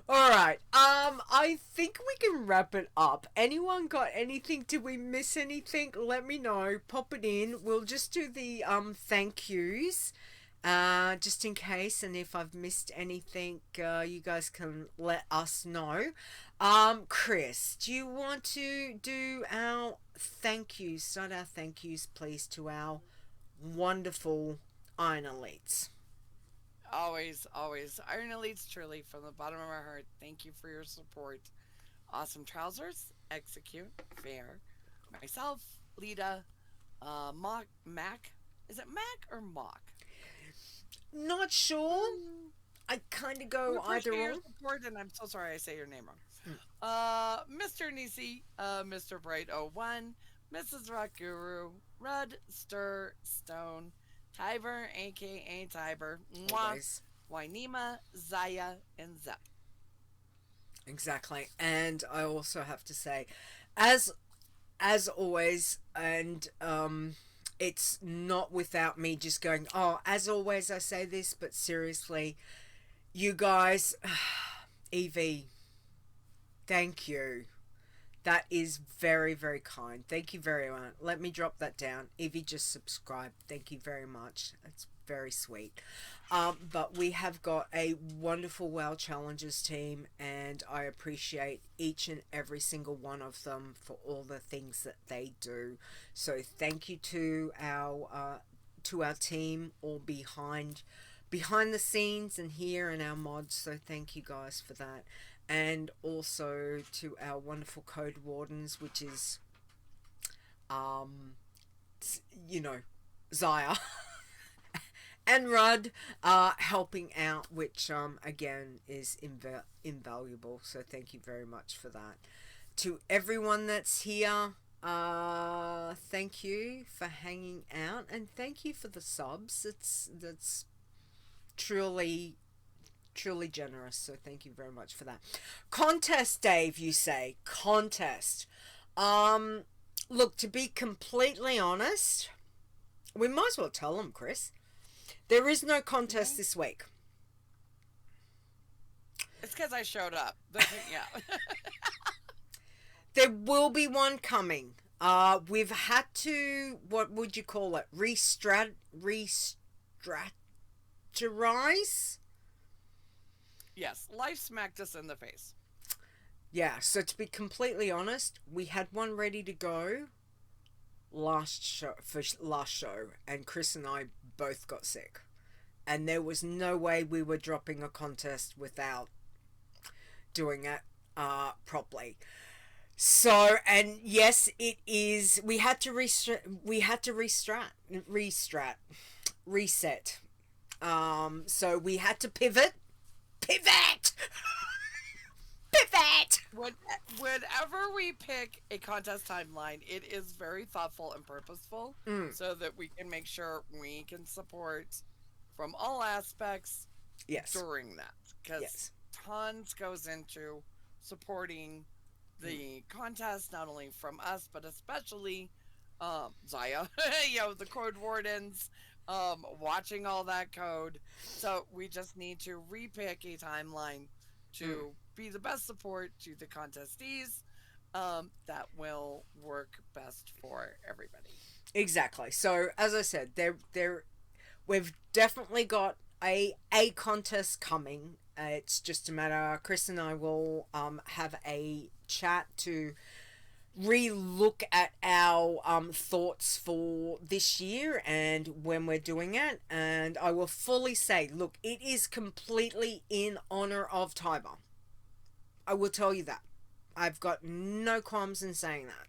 Speaker 1: right. I think we can wrap it up. Anyone got anything? Did we miss anything? Let me know. Pop it in. We'll just do the thank yous, just in case. And if I've missed anything, you guys can let us know. Khrys, do you want to do our thank yous? Start our thank yous, please, to our wonderful Iron Elites.
Speaker 2: Always. Iron Elites, truly, from the bottom of our heart, thank you for your support. Awesome Trousers, Execute, Fair, myself, Leeta, Mac. Is it Mac or Mock?
Speaker 1: Not sure. I kind of go either or.
Speaker 2: Support, and I'm so sorry I say your name wrong. Mr. Nisi, Mr. Bright 01, Mrs. Rock Guru, Rudd, Stir, Stone, Tiber, aka Tiber, Wainima, Zaya, and Zep.
Speaker 1: Exactly. And I also have to say, as always, and it's not without me just going, oh, as always I say this, but seriously, you guys, Evie, thank you. That is very, very kind. Thank you very much. Let me drop that down. Evie just subscribed. Thank you very much. That's very sweet. But we have got a wonderful WoW Challenges team, and I appreciate each and every single one of them for all the things that they do. So thank you to our team all behind behind the scenes and here and our mods. So thank you guys for that. And also to our wonderful code wardens, which is, you know, Zaya and Rudd helping out, which again is invaluable. So thank you very much for that. To everyone that's here, thank you for hanging out, and thank you for the subs. That's truly generous, so thank you very much for that. Contest, Dave, you say. Contest. Look, to be completely honest, we might as well tell them, Khrys. There is no contest this week.
Speaker 2: It's because I showed up. Yeah.
Speaker 1: There will be one coming. We've had to, what would you call it? Restrategize?
Speaker 2: Yes, life smacked us in the face.
Speaker 1: Yeah, so to be completely honest, we had one ready to go last show, and Khrys and I both got sick. And there was no way we were dropping a contest without doing it properly. So, and yes, it is, we had to reset. So we had to pivot.
Speaker 2: Whenever we pick a contest timeline, it is very thoughtful and purposeful, so that we can make sure we can support from all aspects during that. Because tons goes into supporting the contest, not only from us, but especially Zaya, the code wardens, watching all that code. So we just need to repick a timeline to be the best support to the contestees that will work best for everybody.
Speaker 1: Exactly. So as I said, we've definitely got a contest coming. It's just a matter, Khrys and I will have a chat to re-look at our thoughts for this year and when we're doing it. And I will fully say, look, it is completely in honor of Tiber. I will tell you that. I've got no qualms in saying that.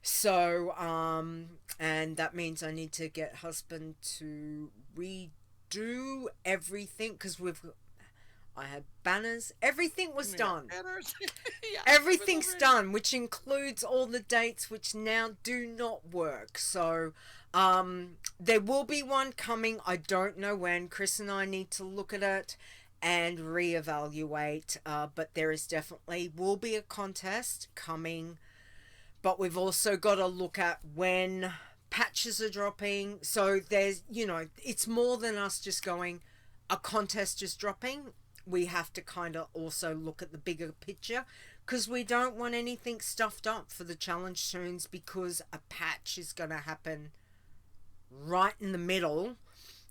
Speaker 1: So, and that means I need to get husband to redo everything, because I had banners. Everything was done.
Speaker 2: Banners. Yeah,
Speaker 1: everything's done, which includes all the dates which now do not work. So, there will be one coming. I don't know when. Khrys and I need to look at it and reevaluate. But there is definitely will be a contest coming. But we've also got to look at when patches are dropping. So there's, it's more than us just going, a contest is dropping. We have to kind of also look at the bigger picture, because we don't want anything stuffed up for the challenge tunes, because a patch is going to happen right in the middle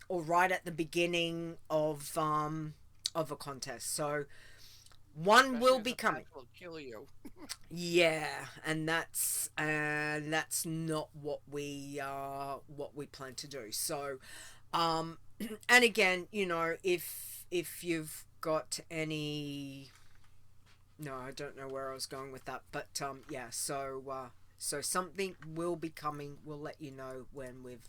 Speaker 1: or right at the beginning of a contest. So one will be coming.
Speaker 2: Will kill you.
Speaker 1: Yeah, and that's not what we plan to do. So, and again, if you've got any, no, I don't know where I was going with that, but yeah. So something will be coming. We'll let you know when we've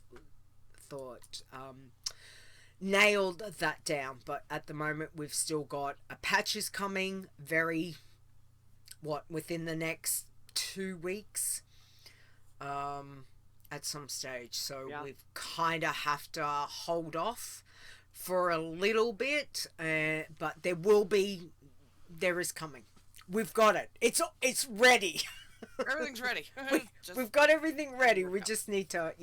Speaker 1: nailed that down. But at the moment, we've still got a patches coming within the next 2 weeks at some stage. So we've kind of have to hold off for a little bit, but there is coming. We've got it. It's ready.
Speaker 2: Everything's ready.
Speaker 1: We've got everything ready. We just need to,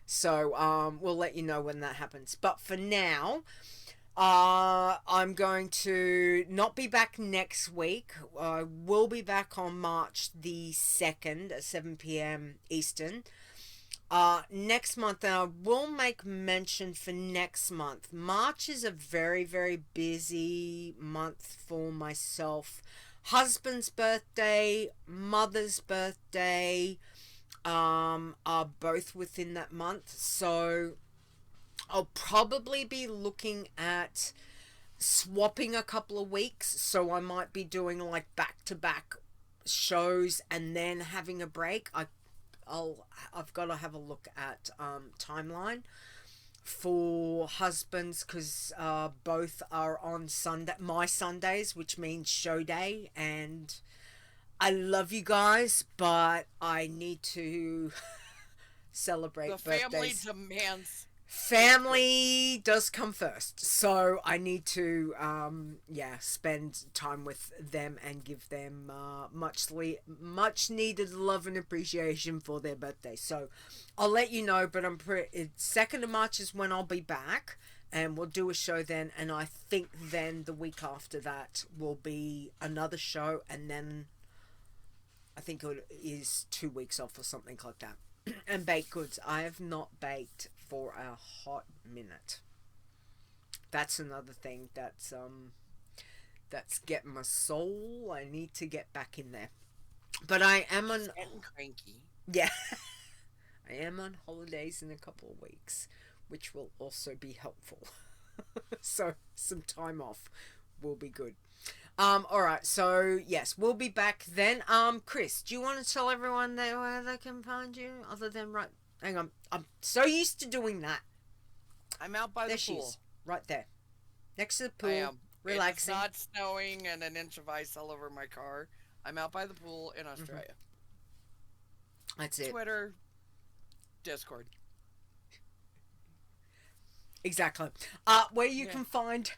Speaker 1: So we'll let you know when that happens. But for now, I'm going to not be back next week. I will be back on March the 2nd at 7 p.m. Eastern. Next month, and I will make mention for next month. March is a very, very busy month for myself. Husband's birthday, mother's birthday, are both within that month. So I'll probably be looking at swapping a couple of weeks, so I might be doing like back-to-back shows and then having a break. I've got to have a look at timeline for husbands, because both are on Sunday, my Sundays, which means show day, and I love you guys, but I need to celebrate
Speaker 2: The family
Speaker 1: birthdays.
Speaker 2: demands.
Speaker 1: Family does come first, so I need to spend time with them and give them much needed love and appreciation for their birthday. So I'll let you know, but 2nd of March is when I'll be back, and we'll do a show then, and I think then the week after that will be another show, and then I think it is 2 weeks off or something like that. And baked goods. I have not baked for a hot minute. That's another thing that's getting my soul. I need to get back in there. But I am on
Speaker 2: Getting cranky.
Speaker 1: yeah. I am on holidays in a couple of weeks, which will also be helpful. So some time off will be good. Alright, so yes, we'll be back then. Khrys, do you want to tell everyone where they can find you? Other than hang on. I'm so used to doing that.
Speaker 2: I'm out by
Speaker 1: There
Speaker 2: the
Speaker 1: she
Speaker 2: pool.
Speaker 1: is. Right there. Next to the
Speaker 2: I
Speaker 1: pool.
Speaker 2: am.
Speaker 1: Relaxing.
Speaker 2: It's not snowing and an inch of ice all over my car. I'm out by the pool in Australia.
Speaker 1: That's it.
Speaker 2: Twitter, Discord.
Speaker 1: Exactly. Where you can find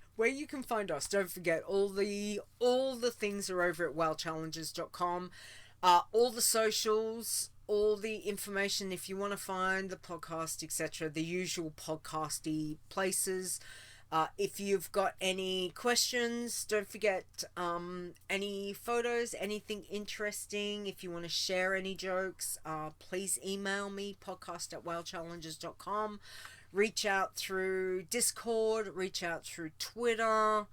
Speaker 1: us. Don't forget all the things are over at wowchallenges.com. All the socials, all the information if you want to find the podcast, etc. The usual podcasty places. If you've got any questions, don't forget any photos, anything interesting. If you want to share any jokes, please email me, podcast@wowchallenges.com. Reach out through Discord, reach out through Twitter,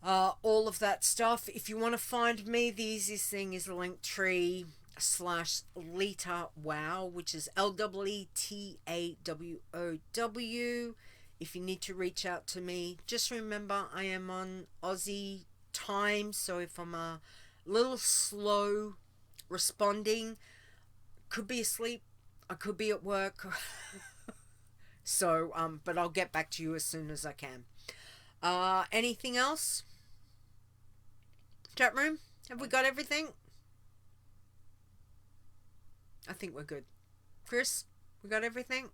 Speaker 1: all of that stuff. If you want to find me, the easiest thing is linktr.ee/leetawow, which is LEETAWOW. If you need to reach out to me, just remember I am on Aussie time, so if I'm a little slow responding, could be asleep, I could be at work. So, but I'll get back to you as soon as I can. Anything else? Chat room? Have we got everything? I think we're good. Khrys, we got everything?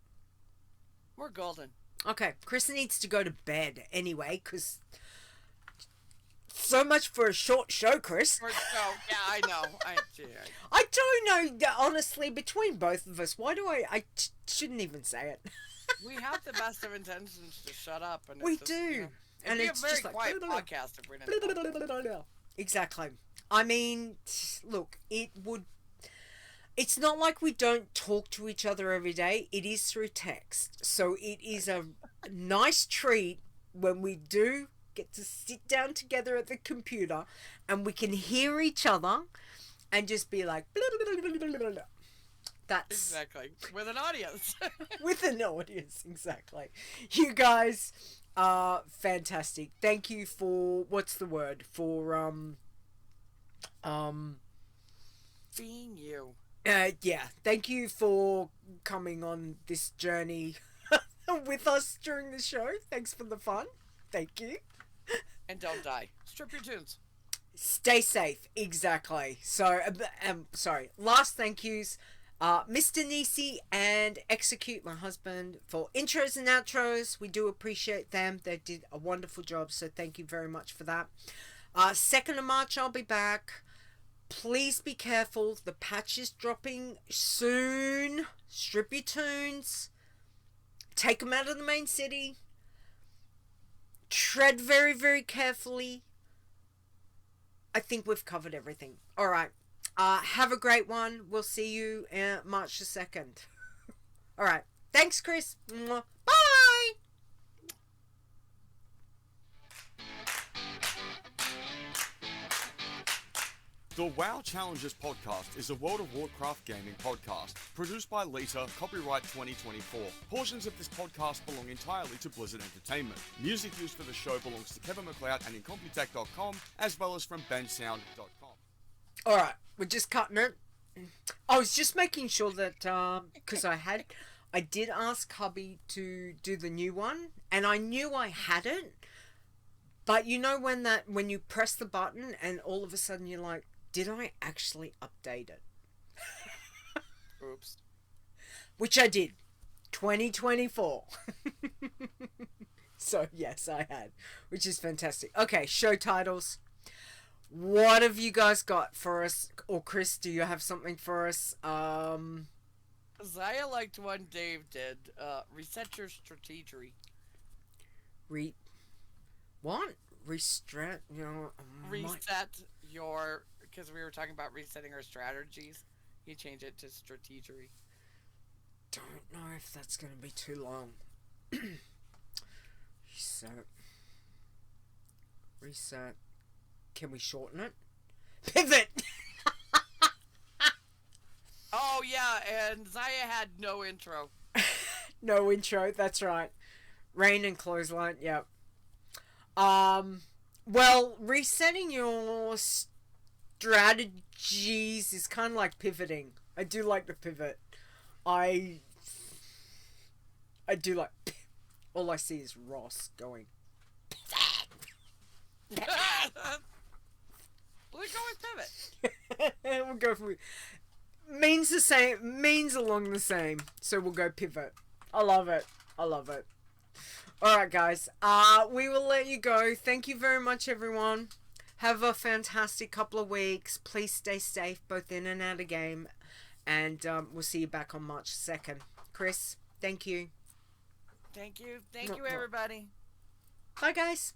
Speaker 2: We're golden.
Speaker 1: Okay, Khrys needs to go to bed anyway, because so much for a short show, Khrys.
Speaker 2: Yeah, I know.
Speaker 1: I don't know, honestly, between both of us, why do I shouldn't even say it.
Speaker 2: We have the best of intentions to shut up. And
Speaker 1: We
Speaker 2: it's just,
Speaker 1: do.
Speaker 2: You know,
Speaker 1: And
Speaker 2: it'd
Speaker 1: it's
Speaker 2: be a very
Speaker 1: just like,
Speaker 2: quiet podcast if we're not.
Speaker 1: Exactly. I mean, look, it's not like we don't talk to each other every day. It is through text. So it is a nice treat when we do get to sit down together at the computer and we can hear each other and just be like, that's
Speaker 2: Exactly. With an audience.
Speaker 1: with an audience, exactly. You guys are fantastic. Thank you for
Speaker 2: Being you.
Speaker 1: yeah, thank you for coming on this journey with us during the show. Thanks for the fun. Thank you.
Speaker 2: And don't die. Strip your tunes.
Speaker 1: Stay safe. Exactly. So, sorry. Last thank yous. Mr. Nisi and Execute, my husband, for intros and outros. We do appreciate them. They did a wonderful job, so thank you very much for that. 2nd of March, I'll be back. Please be careful. The patch is dropping soon. Strip your tunes. Take them out of the main city. Tread very, very carefully. I think we've covered everything. All right. Have a great one. We'll see you March the 2nd. All right. Thanks, Khrys. Mwah. Bye.
Speaker 4: The WoW Challenges podcast is a World of Warcraft gaming podcast produced by Leeta, copyright 2024. Portions of this podcast belong entirely to Blizzard Entertainment. Music used for the show belongs to Kevin MacLeod and Incompetech.com, as well as from bensound.com.
Speaker 1: Alright, we're just cutting it. I was just making sure that, because I did ask hubby to do the new one, and I knew I had it, but you know when you press the button and all of a sudden you're like, did I actually update it?
Speaker 2: Oops.
Speaker 1: Which I did. 2024. So, yes, I had. Which is fantastic. Okay, show titles. What have you guys got for us? Or Khrys, do you have something for us?
Speaker 2: Zaya liked one Dave did. Reset your strategy.
Speaker 1: What? Reset your...
Speaker 2: Reset your... Because we were talking about resetting our strategies. He changed it to strategy.
Speaker 1: Don't know if that's going to be too long. Reset. Can we shorten it? Pivot!
Speaker 2: Oh, yeah, and Zaya had no intro.
Speaker 1: No intro, that's right. Rain and clothesline, yep. Well, resetting your strategies is kind of like pivoting. I do like the pivot. I do like... All I see is Ross going...
Speaker 2: We'll go with pivot.
Speaker 1: We'll go for... Means the same, means along the same. So we'll go pivot. I love it. I love it. Alright guys, we will let you go. Thank you very much everyone. Have a fantastic couple of weeks. Please stay safe both in and out of game. And we'll see you back on March 2nd. Khrys, thank you.
Speaker 2: Thank you. Thank you, everybody.
Speaker 1: Bye guys.